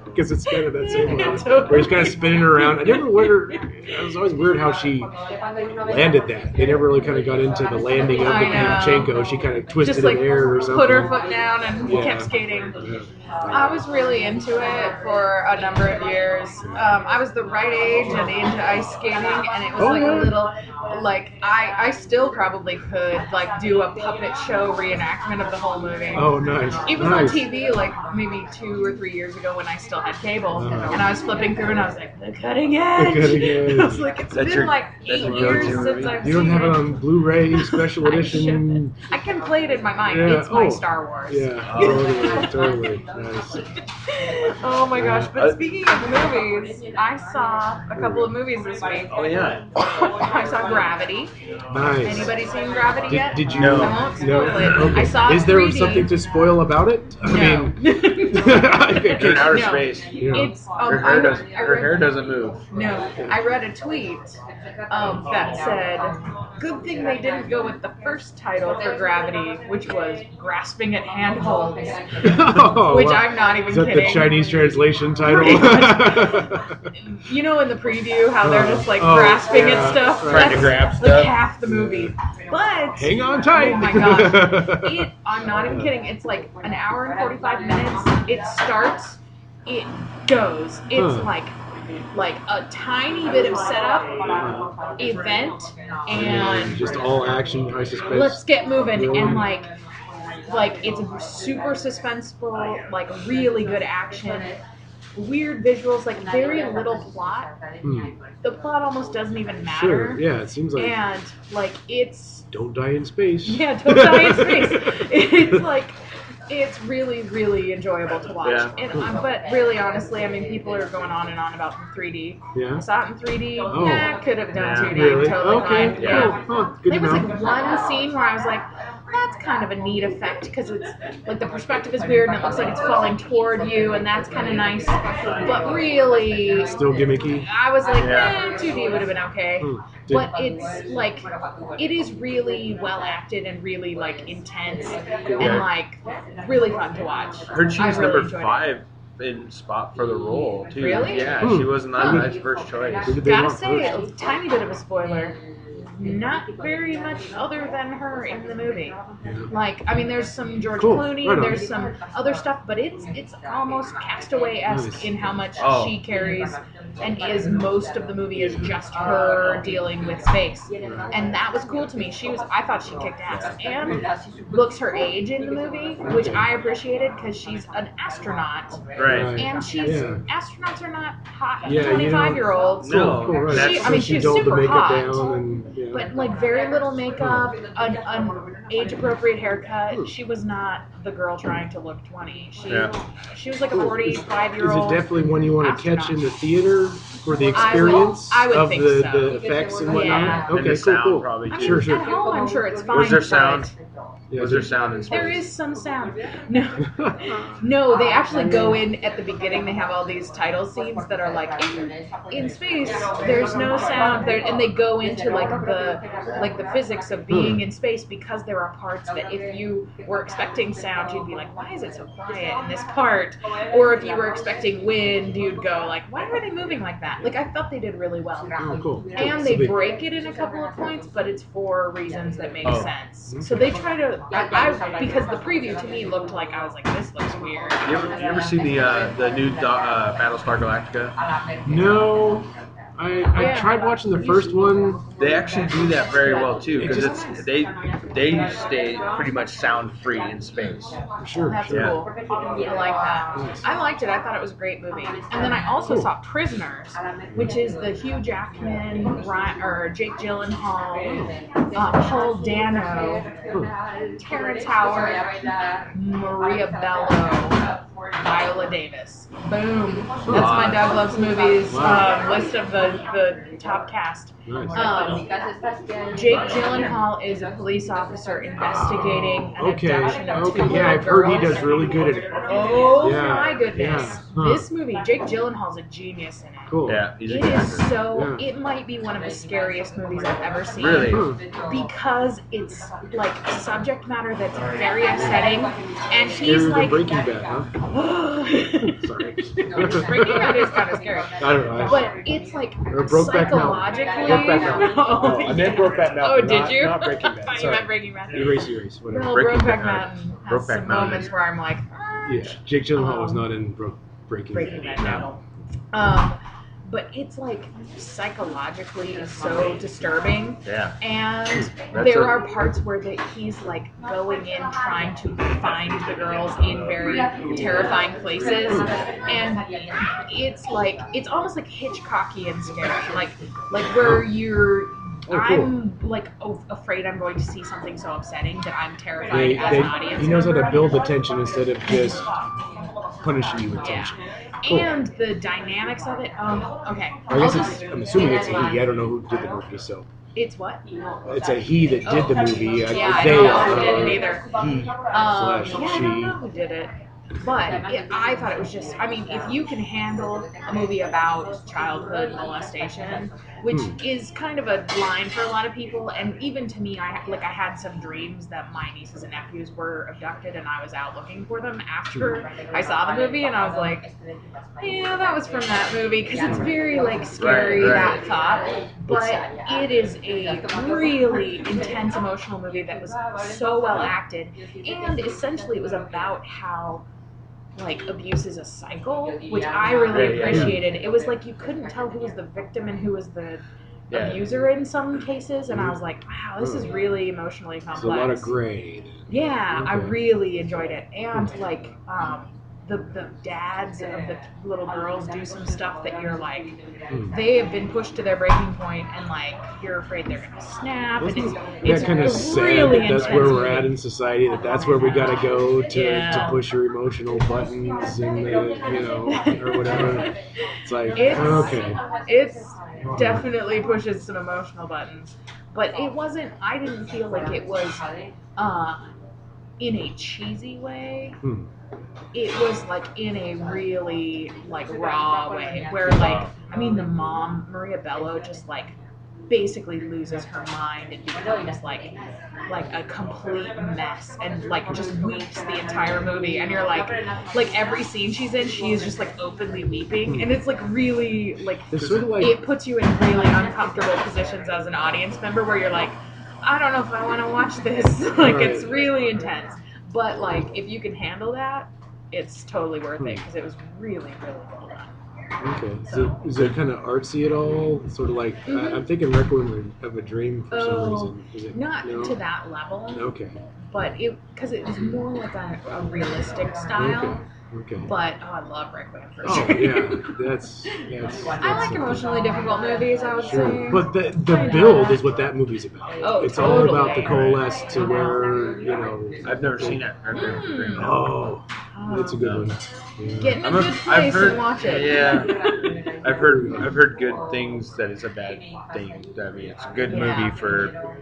Because it's kind of that same one, where he's kind of spinning around. I never wondered. It was always weird how she landed that. They never really kind of got into the landing of the Pamchenko. She kind of twisted just, like, in air or something. Put her foot down and kept skating. I was really into it for a number of years. I was the right age and into ice skating, and it was a little, like, I still probably could, like, do a puppet show reenactment of the whole movie. Oh, nice. It was on TV, like, maybe 2 or 3 years ago when I still had cable, and I was flipping through, and I was like, The Cutting Edge! The Cutting Edge. I was like, it's been like 8 years since I've You don't seen have it on Blu-ray special edition? I can play it in my mind. It's my Star Wars. Yeah, totally. Nice. Oh my gosh, but speaking of movies, I saw a couple of movies this week. Oh, yeah. I saw Gravity. Nice. Anybody seen Gravity yet? Did you? I won't spoil it. Okay. I saw it Is there 3D. something to spoil about it? No. I mean, in outer space. It's Her hair doesn't move. No, I read a tweet that said, "Good thing they didn't go with the first title for Gravity, which was Grasping at Handholds," which I'm not even kidding. Is that the Chinese translation title? You know, in the preview, how they're just like grasping at stuff. Trying to grab stuff. Like half the movie. But hang on tight. Oh my gosh! I'm not even kidding. It's like an hour and 45 minutes. It starts. It goes. It's like a tiny bit of setup, event, and just all action, high suspense. Let's get moving. And like it's super suspenseful, like really good action, weird visuals, like very little plot. The plot almost doesn't even matter. Sure. Yeah, it seems like. And like it's. Don't die in space. Yeah, don't die in space. It's like. It's really, really enjoyable to watch. Yeah. But really, honestly, I mean, people are going on and on about the 3D. Yeah. I saw it in 3D. Oh. Could have done 2D. Really? Totally Okay. fine. Yeah. Cool. Huh. Good There to was know. like one scene where I was like, that's kind of a neat effect because it's like the perspective is weird and it looks like it's falling toward you, and that's kind of nice. But really, Still gimmicky. I was like, 2D would have been okay. But it's like, it is really well acted and really like intense and like really fun to watch. I heard she was really number enjoyed 5 in spot for the role too. Really? Yeah, she was not my first choice. Gotta say, a tiny bit of a spoiler. Not very much other than her in the movie. Like, I mean, there's some George Clooney, Right on. there's some other stuff, but it's almost Castaway-esque in how much she carries, and is most of the movie is just her dealing with space, and that was cool to me. I thought she kicked ass, and looks her age in the movie, which I appreciated because she's an astronaut, Right. and astronauts are not hot Yeah, 25-year-olds. No. Cool, right. She's dulled the super makeup hot. down and, But like very little makeup, an age-appropriate haircut. She was not the girl trying to look 20. She was like a 45-year-old. Is it definitely one you want to catch in the theater? for the experience I would of think the effects and whatnot? Yeah. And Okay, the sound cool. probably too. Sure. At home, I'm sure it's fine. Was there sound? Yeah, Was there sound in space? There is some sound. No, they actually go in at the beginning. They have all these title scenes that are like in space. There's no sound there, and they go into like the physics of being in space because there are parts that if you were expecting sound, you'd be like, why is it so quiet in this part? Or if you were expecting wind, you'd go like, why are they moving like that? Like I thought they did really well. Oh, cool. And they break it in a couple of points, but it's for reasons that make sense. So they try to. Because the preview to me looked like I was like, this looks weird. You ever see the new Battlestar Galactica? No. I tried watching the first one. They actually do that very well too, because they stay pretty much sound free in space. Sure. That's cool. I like that. I liked it. I thought it was a great movie. And then I also saw Prisoners, which is the Hugh Jackman, Jake Gyllenhaal, Paul Dano, Terrence Howard, Maria Bello, Viola Davis. Boom. That's my Doug Loves Movies list of the top cast. Nice. Jake Gyllenhaal is a police officer investigating an abduction of two little Yeah, I've heard he girls. does really good at it. Oh Yeah, my goodness. yeah. Huh. This movie, Jake Gyllenhaal's a genius in it. Cool. Yeah, he's a It good is actor. so, Yeah. it might be one of the scariest movies I've ever seen. Really? Because it's like subject matter that's very upsetting, and he's Scarier than like, Breaking Bad, huh? Sorry. Breaking Bad is kind of scary. I don't know. But it's like Or Brokeback psychologically. Mountain. No. Oh, I meant Brokeback Mountain. Oh, did not- you? Not Breaking Bad. I thought you Sorry. meant Breaking Bad. Erase, whatever. Well, Breaking Brokeback Bad. Mountain has Brokeback some Mountain moments is- where I'm like, Yeah, Jake Gyllenhaal was not in Breaking Bad. No. But it's like psychologically so disturbing. Yeah. And That's there a- are parts where he's like going in trying to find the girls in very terrifying places, and it's like it's almost like Hitchcockian scary, like where you're. I'm like afraid I'm going to see something so upsetting that I'm terrified as an audience. He knows how to member. build the tension instead of just punishing you with tension. Cool. And the dynamics of it. Okay. I guess I'm assuming it's a he. I don't know who did the movie, so. It's what? It's a he that did the movie. Yeah, I they don't know are, who did it either. He Yeah, I don't /she. know who did it. But I thought it was just, I mean, if you can handle a movie about childhood molestation, which is kind of a line for a lot of people, and even to me, I had some dreams that my nieces and nephews were abducted, and I was out looking for them after I saw the movie, and I was like, yeah, that was from that movie, because it's very, like, scary, that thought, but it is a really intense emotional movie that was so well acted, and essentially it was about how like abuse is a cycle, which I really appreciated. It was like you couldn't tell who was the victim and who was the abuser in some cases, and I was like, wow, this is really emotionally complex. It's a lot of gray. Yeah, Okay. I really enjoyed it, and like the dads of the little girls do some stuff that you're like, they have been pushed to their breaking point, and like you're afraid they're gonna snap. And it's kind of sad really that that's where we're at in society. That's where we gotta go to push your emotional buttons and or whatever. It's like okay. It's definitely pushes some emotional buttons, but it wasn't. I didn't feel like it was in a cheesy way. It was like in a really like raw way where like I mean the mom Maria Bello just like basically loses her mind and becomes like a complete mess and like just weeps the entire movie, and you're like every scene she's in she is just like openly weeping, and it's like really like sort of like it puts you in really uncomfortable positions as an audience member where you're like, I don't know if I want to watch this. Like it's really intense. But, like, if you can handle that, it's totally worth it because it was really, really well done. Okay. So, is it kind of artsy at all? Sort of like, I'm thinking Requiem of a Dream for some reason. Is it, not to that level. Okay. But because it was more like a realistic style. Okay. But, I love Requiem for Oh, sure. yeah. That's I like emotionally difficult movies, I would say. But the build is what that movie's about. Oh, it's totally. all about the coalesce to where, I've never seen it. Oh. It's a good one. Yeah. Get in a good place and watch it. Yeah, I've heard good things that it's a bad thing. I mean, it's a good movie for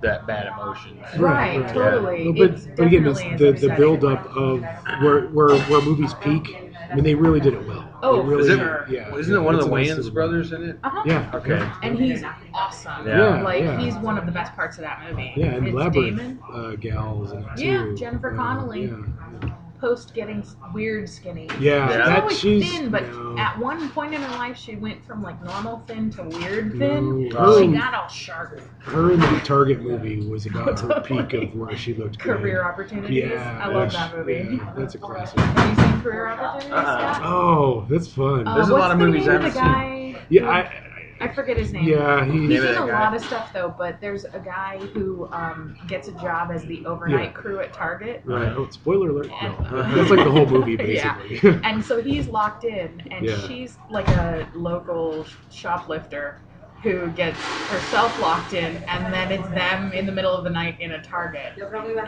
that bad emotions. Right, totally. Yeah. But again, the build up of where movies peak. I mean, they really did it well. Oh, really, sure. Yeah. Isn't it one of the Wayans brothers in it? Yeah. Okay. And he's awesome. Yeah. He's one of the best parts of that movie. Yeah, and it's Labyrinth gals in it too. Yeah, Jennifer Connelly. Yeah. Post getting weird skinny. Yeah, she's thin, but at one point in her life, she went from like normal thin to weird thin. No. She got all sharp. Her in the Target movie was about her peak of where she looked Career good. Opportunities. Yeah, I love that movie. Yeah, that's a classic. Have you seen Career Opportunities? Scott? Oh, that's fun. There's a lot of movies I haven't seen. Yeah, I forget his name. Yeah, he's in a lot of stuff though. But there's a guy who gets a job as the overnight crew at Target. Right. Oh, spoiler alert. No. That's like the whole movie basically. Yeah. And so he's locked in, and Yeah. she's like a local shoplifter who gets herself locked in, and then it's them in the middle of the night in a Target,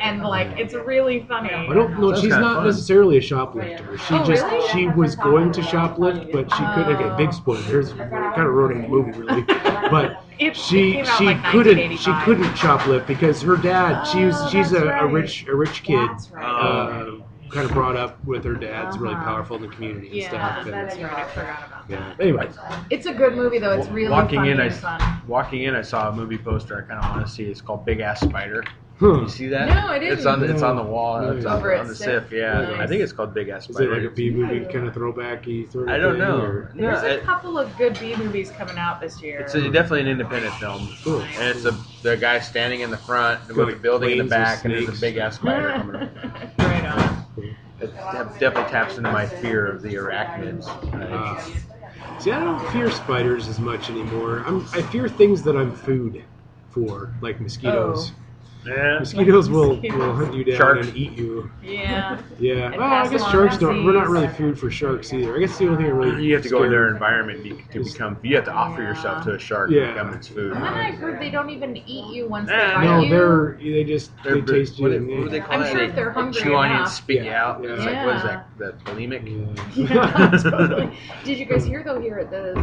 and like it's really funny. I don't know. She's not necessarily a shoplifter. She was going to shoplift, but she couldn't. Okay, big spoiler. Here's kind of ruining the movie, really. But she couldn't shoplift because her dad. She's a rich kid. That's right. Kind of brought up with her dad's really powerful in the community and stuff. That's right. I forgot about that. Anyway, it's a good movie though. It's really funny and fun. Walking in, I saw a movie poster I kind of want to see. It's called Big Ass Spider. Huh. You see that? No, I didn't. It's on the wall. It's Over on at the SIF. SIF. Yeah, Nice. I think it's called Big Ass is Spider. it like a B movie kind of throwbacky sort of I don't thing, know. or- There's a couple of good B movies coming out this year. It's definitely an independent film, Cool. and it's the guy standing in the front with like the building in the planes back, with and there's a snakes. big ass spider coming up. Right on. It definitely taps into my fear of the arachnids. See, I don't fear spiders as much anymore. I fear things that I'm food for, like mosquitoes. Yeah. Mosquitoes will hunt you down Sharks. and eat you. Yeah. Yeah. And Well, I pass guess along sharks don't. We're not disease. really food for sharks either. I guess the only thing I really. You have to go in scared- their environment to become. You have to offer yourself to a shark to become its food. And then I heard they don't even eat you once they Nah, bite No, you. they taste you. What and do they call I'm that? sure if they're hungry chew on you and enough. spit you out. Yeah. It's like, what is that? That bulimic? Yeah, totally. Did you guys hear though here at the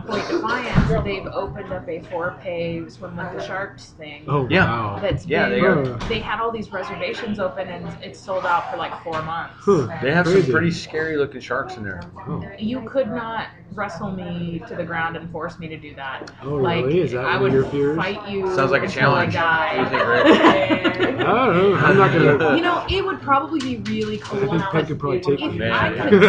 Point Defiance, they've opened up a 4-pay Swim with the Sharks thing. Oh Yeah. wow. That's Yeah, been, they had all these reservations open and it's sold out for like 4 months. Huh. They have Crazy. some pretty scary looking sharks in there. Oh. You could not wrestle me to the ground and force me to do that. Oh, like, really? Is that I one would of your fears? fight you. Sounds like a until I challenge. die. What do you think, Rick? I don't know. I'm not gonna. You know, it would probably be really cool. I think Peg could probably take If me. I Yeah. could,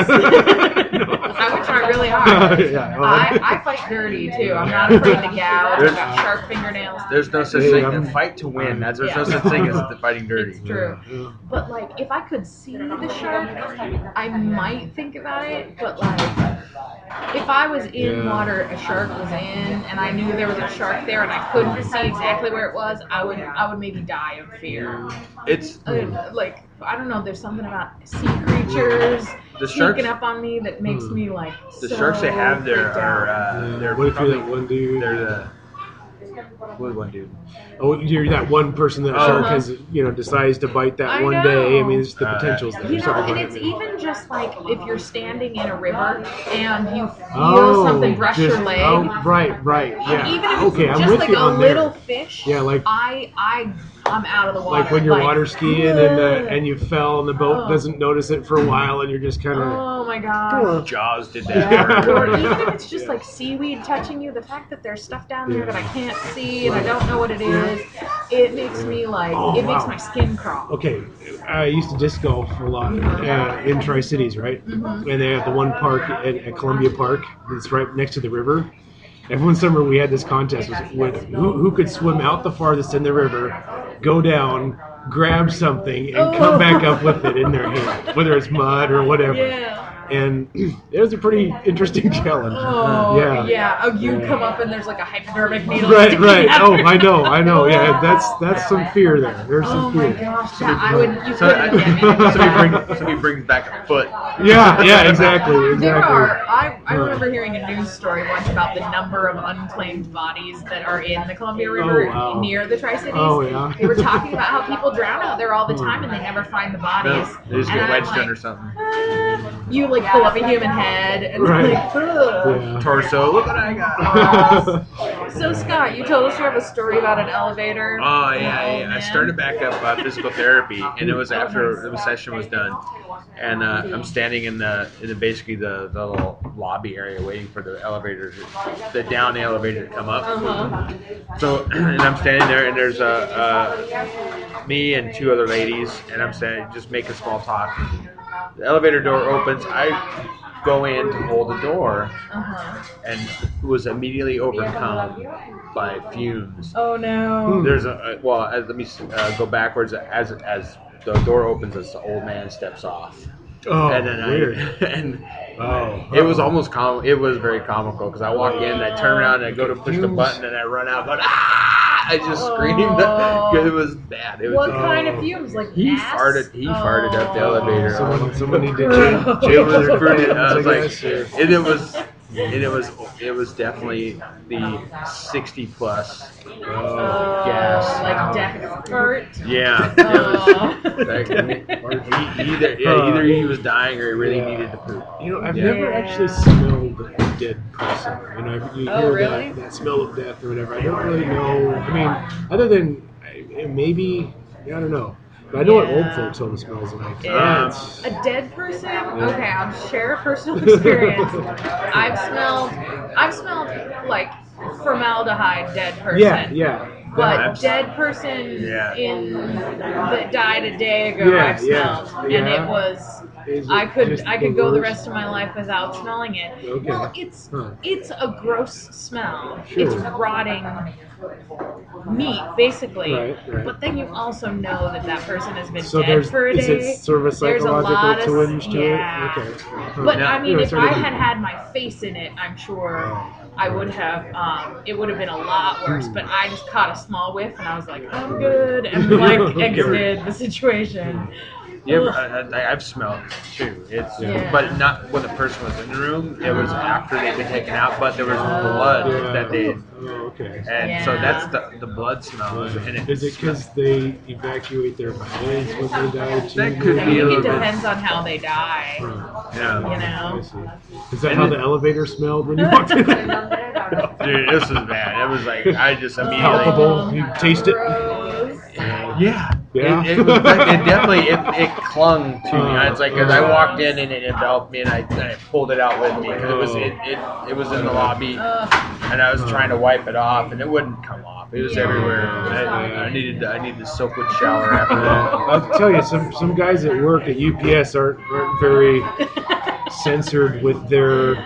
I would try really hard. Yeah, well, I fight dirty too. I'm not afraid to gouge. I've got sharp fingernails. There's no such Hey, thing. I'm- A fight to win. There's Yeah. no such thing as the fighting dirty. It's true. Yeah. But like, if I could see the shark, I might think about it. But like, if I was in water, a shark was in, and I knew there was a shark there, and I couldn't see exactly where it was, I would maybe die of fear. It's Like, I don't know. There's something about sea creatures The sneaking sharks- up on me that makes me like. the so sharks they have there freaked out. are they're What if you're probably that one dude? they're the what one dude. Oh, you're that one person that shark has, decides to bite that I one know. day. I mean, it's the potential's there. You know, Sorry, and go it's ahead. even just like if you're standing in a river and you feel something brush your leg. Oh, right, yeah. Even if Okay, it's I'm just with like you a on little there. fish, Yeah, like I'm out of the water. like when you're water skiing and you fell and the boat Oh. doesn't notice it for a while and you're just kind of. Oh my god. Jaws did that. Yeah. Or even if it's just like seaweed touching you, the fact that there's stuff down there that I can't see and I don't know what it is, it makes me like, it makes my skin crawl. Okay, I used to disc golf a lot in Tri-Cities, right? Mm-hmm. And they have the one park at Columbia Park that's right next to the river. And one summer we had this contest with who could swim out the farthest in the river, go down, grab something, and come back up with it in their hand, whether it's mud or whatever. Yeah. And it was a pretty interesting challenge. Oh, Yeah. Oh, you come up and there's like a hypodermic needle. Right. sticking out. Oh, I know. Yeah, that's some fear there. There's Oh some my fear. gosh, I would. You So couldn't get me. somebody brings back a foot. Yeah, exactly. There are. I remember hearing a news story once about the number of unclaimed bodies that are in the Columbia River near the Tri-Cities. Oh, yeah. They were talking about how people drown out there all the time and they never find the bodies. No, they just get wedged in or something. You like pull up a human head and like, torso. Look what I got. So Scott, you told us you have a story about an elevator. Oh yeah. I started back up physical therapy, and it was after the session was done, and I'm standing in the basically the little lobby area waiting for the elevator, the down elevator to come up. So and I'm standing there, and there's me and two other ladies, and I'm standing just making small talk. The elevator door opens. I go in to hold the door, and was immediately overcome by fumes. Oh no! There's let me go backwards. As the door opens, as the old man steps off. Oh, and then weird. It was almost it was very comical because I walk in, I turn around, and I go to push the button, and I run out, going I just screamed. It was bad. It was what kind of fumes? Like he farted up the elevator. Someone needed to jail was recruited. I was like, it was definitely the 60 plus gas. Like death fart. Yeah. Either he was dying or he really needed to poop. I've never actually smelled a dead person. You hear that smell of death or whatever. I don't really know. I mean, other than maybe, I don't know. But I know what old folks all the smells like. A dead person? Okay, I'll share a personal experience. I've smelled like formaldehyde dead person. Yeah. But dead person that died a day ago I've smelled. And it was I could go the rest of my life without smelling it. Okay. Well, it's a gross smell. Sure. It's rotting meat, basically. Right. But then you also know that person has been so dead for a day. Is it sort of a psychological twinge to it? Okay. But I mean, if I had my face in it, I'm sure I would have. It would have been a lot worse. But I just caught a small whiff, and I was like, I'm good, and like exited the situation. I've smelled too. But not when the person was in the room. It was after they'd been taken out, but there was blood that they. Oh, okay. And so that's the blood smell. Is it because they evacuate their bodies when they die too? That could be a little bit. It depends on how they die. Yeah. I see. Is that how the elevator smelled when you walked in? Dude, this was bad. It was like I just immediately. Palpable. You taste it. Yeah. Yeah. It was it definitely clung to me. It's like because I walked in and it enveloped me, and I pulled it out with me because it was in the lobby, and I was trying to wipe it off, and it wouldn't come off. It was everywhere. I needed the soap with shower after that. I'll tell you, some guys at work at UPS aren't very censored with their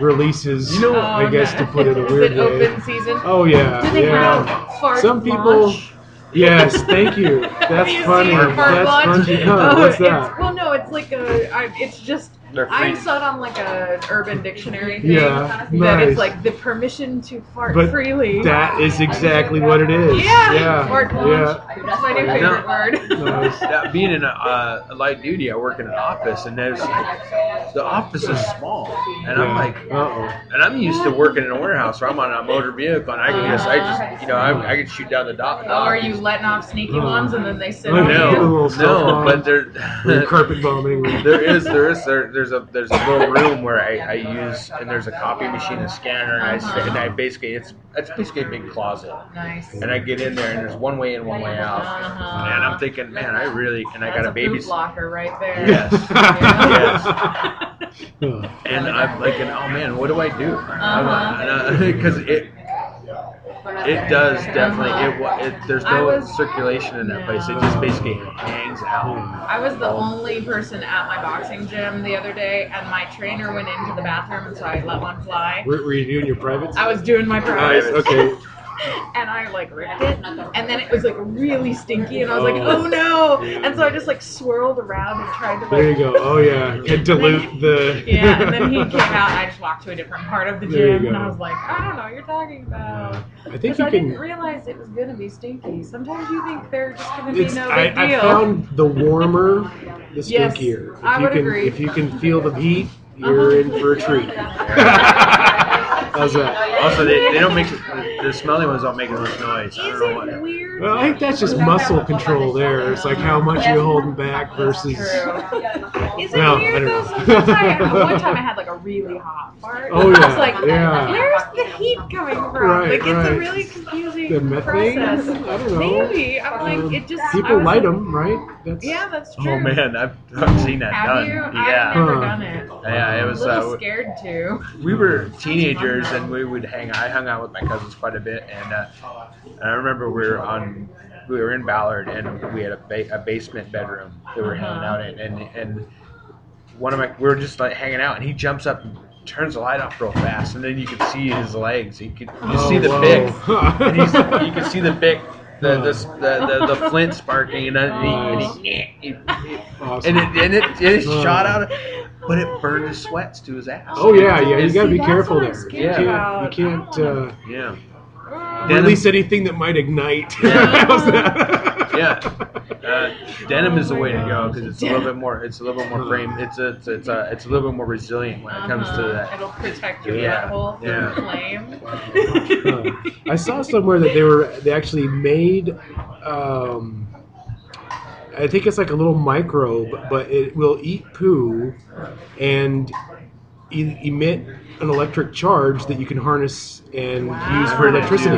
releases. I guess to put it a weird way. Open season. Oh yeah. Do they have fart some people. launch? Yes, thank you. That's funny. That's funny. What's that? It's like it's just. I saw it on like a Urban Dictionary thing. Yeah, that it's like the permission to fart freely. That is exactly what it is. Yeah. Fart launch. That's my new favorite word. Nice. Being in a light duty, I work in an office, and there's the office is small, and I'm like, and I'm used to working in a warehouse where I'm on a motor vehicle, and I can shoot down the dock. Oh, are you letting off sneaky ones and then they sit on you? No, but carpet bombing. There's a little room where I use, and there's a copy machine, a scanner, and I basically it's basically a big closet. Nice. And I get in there, and there's one way in, one way out. And I'm thinking, man, I got a baby locker right there. Yes. Yes. And I'm like, oh man, what do I do? Because it does definitely. There's no circulation in that place. It just basically hangs out. I was the only person at my boxing gym the other day, and my trainer went into the bathroom, and so I let one fly. Were you doing your privates? I was doing my privates. Nice. Okay. And I ripped it, and then it was really stinky, and I was like, oh no! And so I just swirled around and tried to There you go. Oh yeah, and dilute the. Yeah, and then he came out, and I just walked to a different part of the gym, and I was like, I don't know what you're talking about. I think I didn't realize it was gonna be stinky. Sometimes you think they're just gonna be no big deal. I found the warmer, the stinkier. Yes, I would agree. If you can feel the heat. you're in for a treat. How's that? Also, they don't make the smelly ones don't make as much noise. I don't know what. Weird? Well, I think that's just muscle control there. It's like how much you're holding back versus. Is it Well, weird I don't though? know. Sometimes one time I had like a really hot fart. Oh, I yeah, was like, yeah. where's the heat coming from? Right, like it's right. a really confusing The methane? process. I don't know. Maybe. I'm like, it just. People light them, right? That's, Yeah, that's true. Oh man, I've seen that Have done. you? Yeah. I've never Huh. done it. Yeah, it was. I'm a little scared too. We were teenagers and we would I hung out with my cousins quite a bit, and I remember we were in Ballard and we had a basement bedroom that we were hanging out in, and we were just like hanging out, and he jumps up and turns the light off real fast, and then you could see his legs. You see the bic, and you could see the bic. The flint sparking, and Awesome. it shot out, but it burned his sweats to his ass. Oh yeah, you got to be that's careful what I'm there. scared You can't Yeah. release anything that might ignite. How's that? Yeah, denim is the way to go because it's a little bit more. It's a little bit more frame. It's a little bit more resilient when it comes to that. It'll protect your Yeah, butthole from yeah. flame. I saw somewhere that they actually made. I think it's like a little microbe, but it will eat poo and emit an electric charge that you can harness and use for electricity.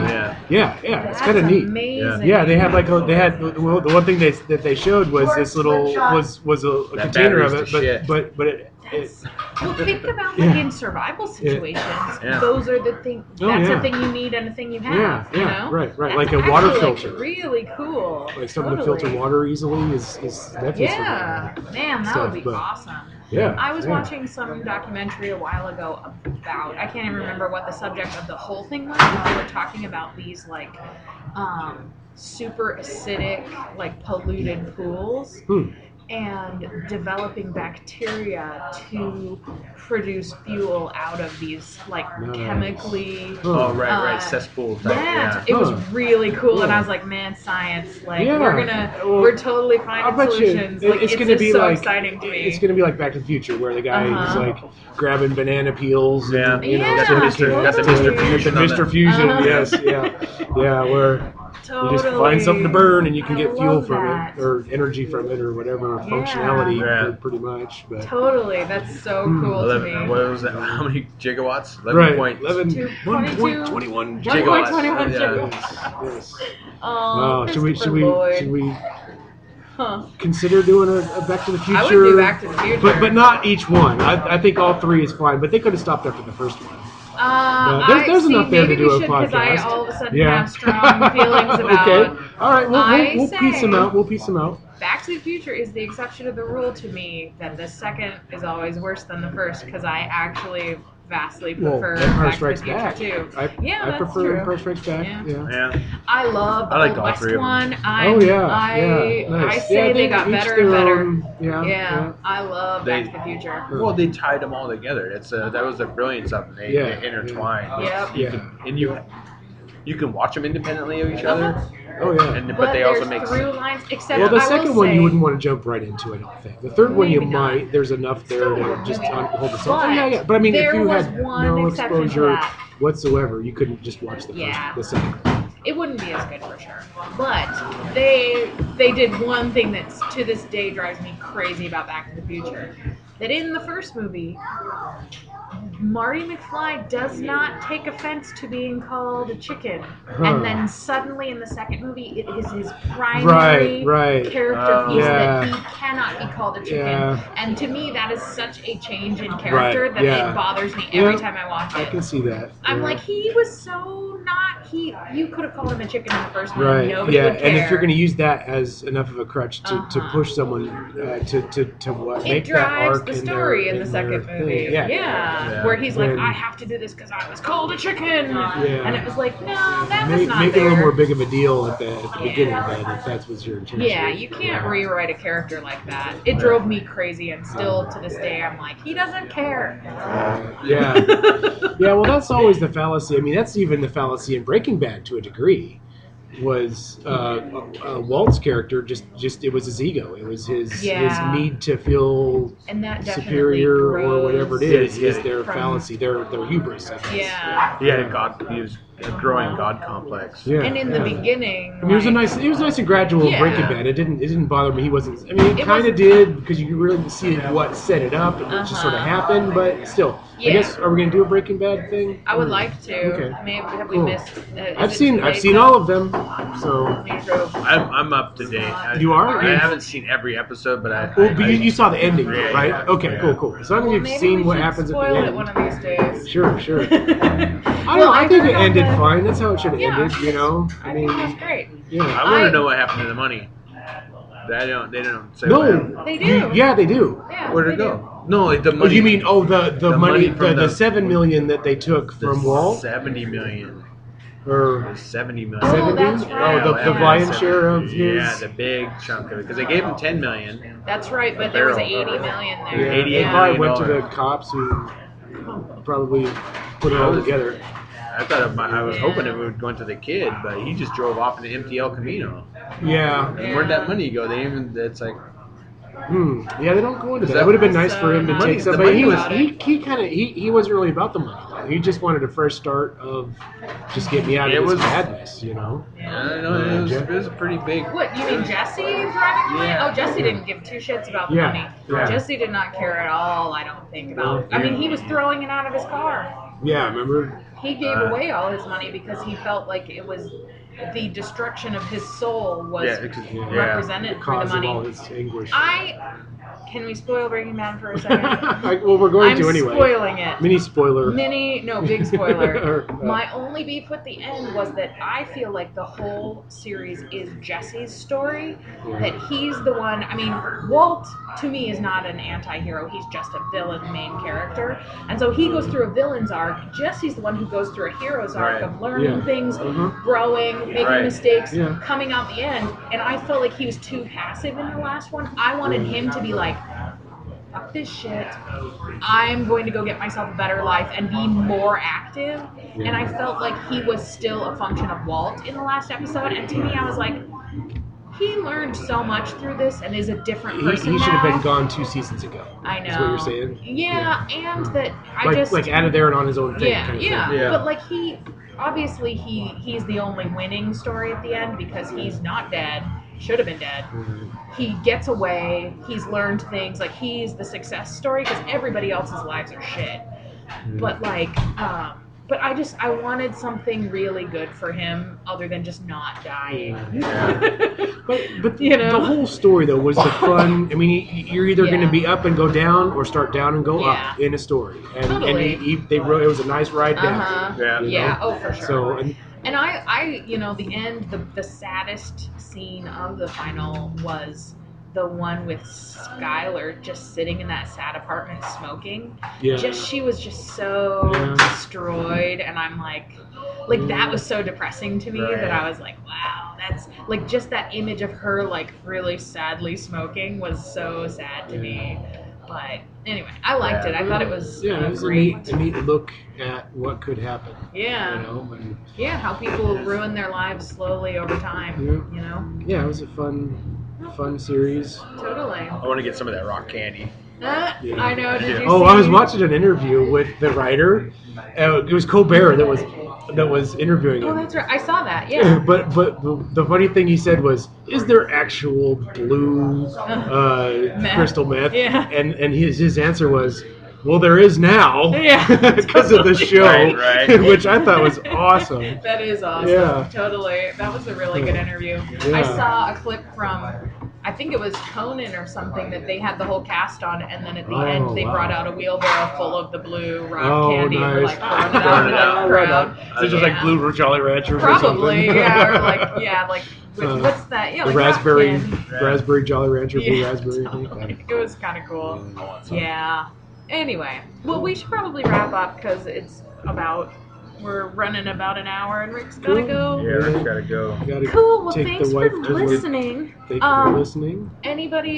Yeah, it's kind of neat. Amazing. Yeah, they had the one thing that they showed was this little was a That container of battery's it, the but it Well, think about like in survival situations. Yeah. Those are the thing. Oh, That's yeah. a thing you need and a thing you have. Yeah, you yeah, know? right, That's like a water actually, filter. Like, really cool. like something to Totally. filter water easily is definitely Yeah, man, that stuff, would be but- awesome. Yeah, I was yeah. watching some documentary a while ago about, I can't even remember what the subject of the whole thing was, but they were talking about these like super acidic, like polluted pools. And developing bacteria to produce fuel out of these like chemically. Oh right, cesspool type. Yeah, Yeah. it was really cool, and I was like, "Man, science! Like, Yeah. we're totally I finding bet you solutions. Like, it's going to just be so like exciting to me." It's going to be like Back to the Future, where the guy is like grabbing banana peels. Yeah. And, you know, Yeah, so got the totally. Mr. Fusion. on Mr. that. Fusion, yes, yeah, where Totally. you just find something to burn and you can I get fuel love from that. it, or energy from it, or whatever Yeah. functionality, Yeah. pretty much. But Totally, that's so cool to 11, me. what was that? How many gigawatts? 11 right, point. 1.21 Gigawatts. 1.21 Yeah. gigawatts. Yes. Oh, Should we Christopher Lloyd. should we Huh. consider doing a Back to the Future? I would do Back to the Future. but not each one. I think all three is fine, but they could have stopped after the first one. There's enough there to do a podcast. Because I all of a sudden Yeah. have strong feelings about. Okay, all right, I we'll piece them say- out. We'll piece them out. Back to the Future is the exception to the rule to me that the second is always worse than the first because I actually vastly Well, prefer Empire Back Strikes to the Back. Future too. I that's prefer true. Empire Strikes Back. Yeah. Yeah. Yeah. I love the I liked Old all West three of them. one. Oh yeah. I Nice. say Yeah, they got each better their and better. own- Yeah. I love Back to the Future. Well, they tied them all together. It's that was the brilliance of them. They intertwined. Yep. You can watch them independently of each other. Oh yeah. But they also there's make through lines. Except Well, the I second will one say, you wouldn't want to jump right into, I don't think. The third one you Maybe not. might. There's enough there to just hold the song. But Yeah. But I mean, if there you was had one no exception to exposure that. whatsoever, you couldn't just watch the second. It wouldn't be as good for sure. But they did one thing that to this day drives me crazy about Back to the Future. That in the first movie, Marty McFly does not take offense to being called a chicken. And then suddenly in the second movie, it is his primary character piece that he cannot be called a chicken. Yeah. And to me, that is such a change in character that Yeah. it bothers me every time I watch it. I can see that. I'm Yeah. like, he was so not. You could have called him a chicken in the first one. Right. Nobody would care. And if you're going to use that as enough of a crutch to push someone to what it make that drives arc the in story their, in the second their movie. thing. Yeah. Where he's like, And- I have to do this because I was called a chicken. And it was like, no, that was not Make it a there. little more big of a deal at the beginning, then, if that was your intention. Yeah, you can't rewrite a character like that. It drove me crazy, and still to this day, I'm like, he doesn't care. Yeah, well, that's always the fallacy. I mean, that's even the fallacy in Breaking Bad to a degree. was Walt's character. Just it was his ego. It was his need to feel and that superior or whatever it is their fallacy, their hubris. I guess. Yeah. He was a growing God complex. Yeah. And in the beginning, I mean, it was nice and gradual Breaking Bad. It didn't bother me. He wasn't. I mean, it kind of did because you really didn't see what set it up and it just sort of happened. But still, I guess are we gonna do a Breaking Bad thing? I would like to. Okay. Maybe have we missed? I've seen all of them. So I'm up to date. You are? I haven't seen every episode, but you saw the ending, right? Yeah. Okay, cool. As long as you've seen what happens at the end. Spoil it one of these days. Sure. I don't know. I think it ended fine. That's how it should have ended. You know. I think that's great. Yeah. I want to know what happened to the money. They don't say. No, they do. Yeah, they do. Yeah, where'd it go? No, the money. Oh, you mean the money from the $7 million that they took from Walt? $70 million. Or $70 million. Oh, that's right. The lion's share of his. Yeah, the big chunk of it because they gave him $10 million. That's right, but there was $80 million there. Yeah, they probably went to the cops who probably put it all together. I thought I was hoping it would go into the kid, but he just drove off in an empty El Camino. Yeah. And where'd that money go? It's like. Yeah, they don't go into that. It would have been nice for him to take some, but he wasn't really about the money though. He just wanted a fresh start of just get me out of this madness, you know. Yeah, no, it was pretty big. What, you mean Jesse driving money? Yeah. Oh, Jesse didn't give two shits about the money. Yeah. Jesse did not care at all, I don't think, about. I mean, he was throwing it out of his car. Yeah, remember? He gave away all his money because he felt like it was the destruction of his soul was represented through the money. Of all his anguish. Can we spoil Breaking Bad for a second? Well, we're going to anyway. I'm spoiling it. Mini spoiler. Big spoiler. My only beef with the end was that I feel like the whole series is Jesse's story. That he's the one. I mean, Walt to me is not an anti-hero. He's just a villain main character, and so he goes through a villain's arc. Jesse's the one who goes through a hero's arc of learning things, growing, making mistakes, coming out the end. And I felt like he was too passive in the last one. I wanted him to be like, fuck this shit, I'm going to go get myself a better life and be more active. And I felt like he was still a function of Walt in the last episode, and to me I was like, he learned so much through this and is a different person He should now. have been gone 2 seasons ago. I know. That's what you're saying? Yeah, and that like out of there and on his own thing. Yeah. But like obviously he's the only winning story at the end because he's not dead. Should have been dead. He gets away. He's learned things. Like, he's the success story because everybody else's lives are shit. But like, but I wanted something really good for him other than just not dying. But you know, the whole story though was the fun. I mean, you're either going to be up and go down or start down and go up in a story. And they wrote it was a nice ride down. Oh, for sure. So and I you know, the end, the saddest scene of the final was the one with Skylar just sitting in that sad apartment smoking. She was just so destroyed, and I'm like that was so depressing to me that I was like, wow, that's like just that image of her like really sadly smoking was so sad to me. But anyway, I liked it. I thought it was great. a neat look at what could happen. Yeah. You know, and, how people ruin their lives slowly over time. You know. Yeah, it was a fun series. Totally. I want to get some of that rock candy. I know. Did you see? I was watching an interview with the writer. It was Colbert that was interviewing him. Oh, that's right. I saw that. Yeah. But the funny thing he said was, "Is there actual blue crystal meth?" Yeah. And his answer was, "Well, there is now." Yeah. Because of the show, right. Which I thought was awesome. That is awesome. Yeah. Totally. That was a really good interview. Yeah. I saw a clip from, I think it was Conan or something, that they had the whole cast on, and then at the end they brought out a wheelbarrow full of the blue rock candy and were like throwing it out in the crowd. So just like blue Jolly Ranchers probably, or something. What's that? Yeah, the like raspberry Jolly Rancher, blue raspberry. Totally. It was kind of cool. Yeah. Anyway, well, we should probably wrap up because it's about We're running about an hour, and Rick's gotta go. Yeah, Rick's gotta go. Cool. Well, thanks for listening. Thank you for listening. Anybody?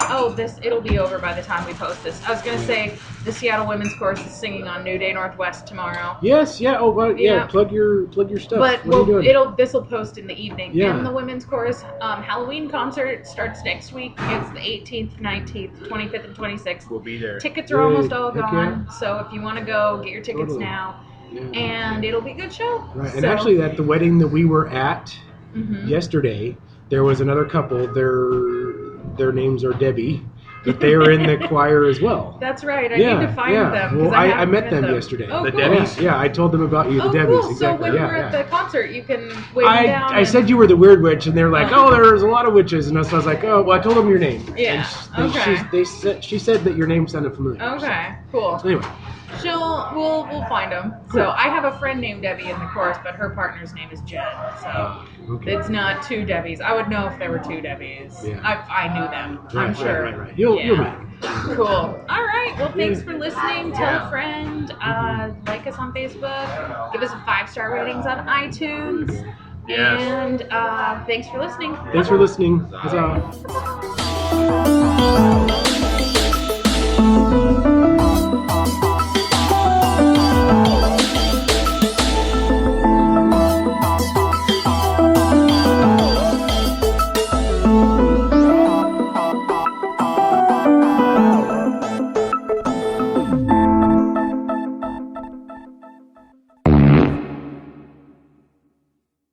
It'll be over by the time we post this. I was gonna say the Seattle Women's Chorus is singing on New Day Northwest tomorrow. Yes. Yeah. Oh, well, yeah. Plug your stuff. But this will post in the evening. Yeah. And the Women's Chorus Halloween concert starts next week. It's the 18th, 19th, 25th, and 26th. We'll be there. Tickets are almost all gone. So if you want to go, get your tickets now. Yeah. And it'll be a good show. Right. And actually, at the wedding that we were at yesterday, there was another couple. Their names are Debbie, but they are in the choir as well. That's right. I need to find them. Well, I met them yesterday. Oh, the cool. Debbies? Yeah, I told them about you, the Debbies. Cool. Exactly. So when we're at the concert, you can wave down. I said you were the weird witch, and they were like, "Oh, there's a lot of witches," and so I was like, "Oh, well, I told them your name." Yeah. And she said that your name sounded familiar. Okay. Cool. So anyway. We'll find them. Cool. So I have a friend named Debbie in the chorus, but her partner's name is Jen. So it's not two Debbies. I would know if there were two Debbies. Yeah. I knew them. I'm sure. Right. You'll meet. Cool. All right. Well, thanks for listening. Tell a friend. Like us on Facebook. Give us a 5-star ratings on iTunes. Yes. And thanks for listening. Thanks for listening. Huzzah.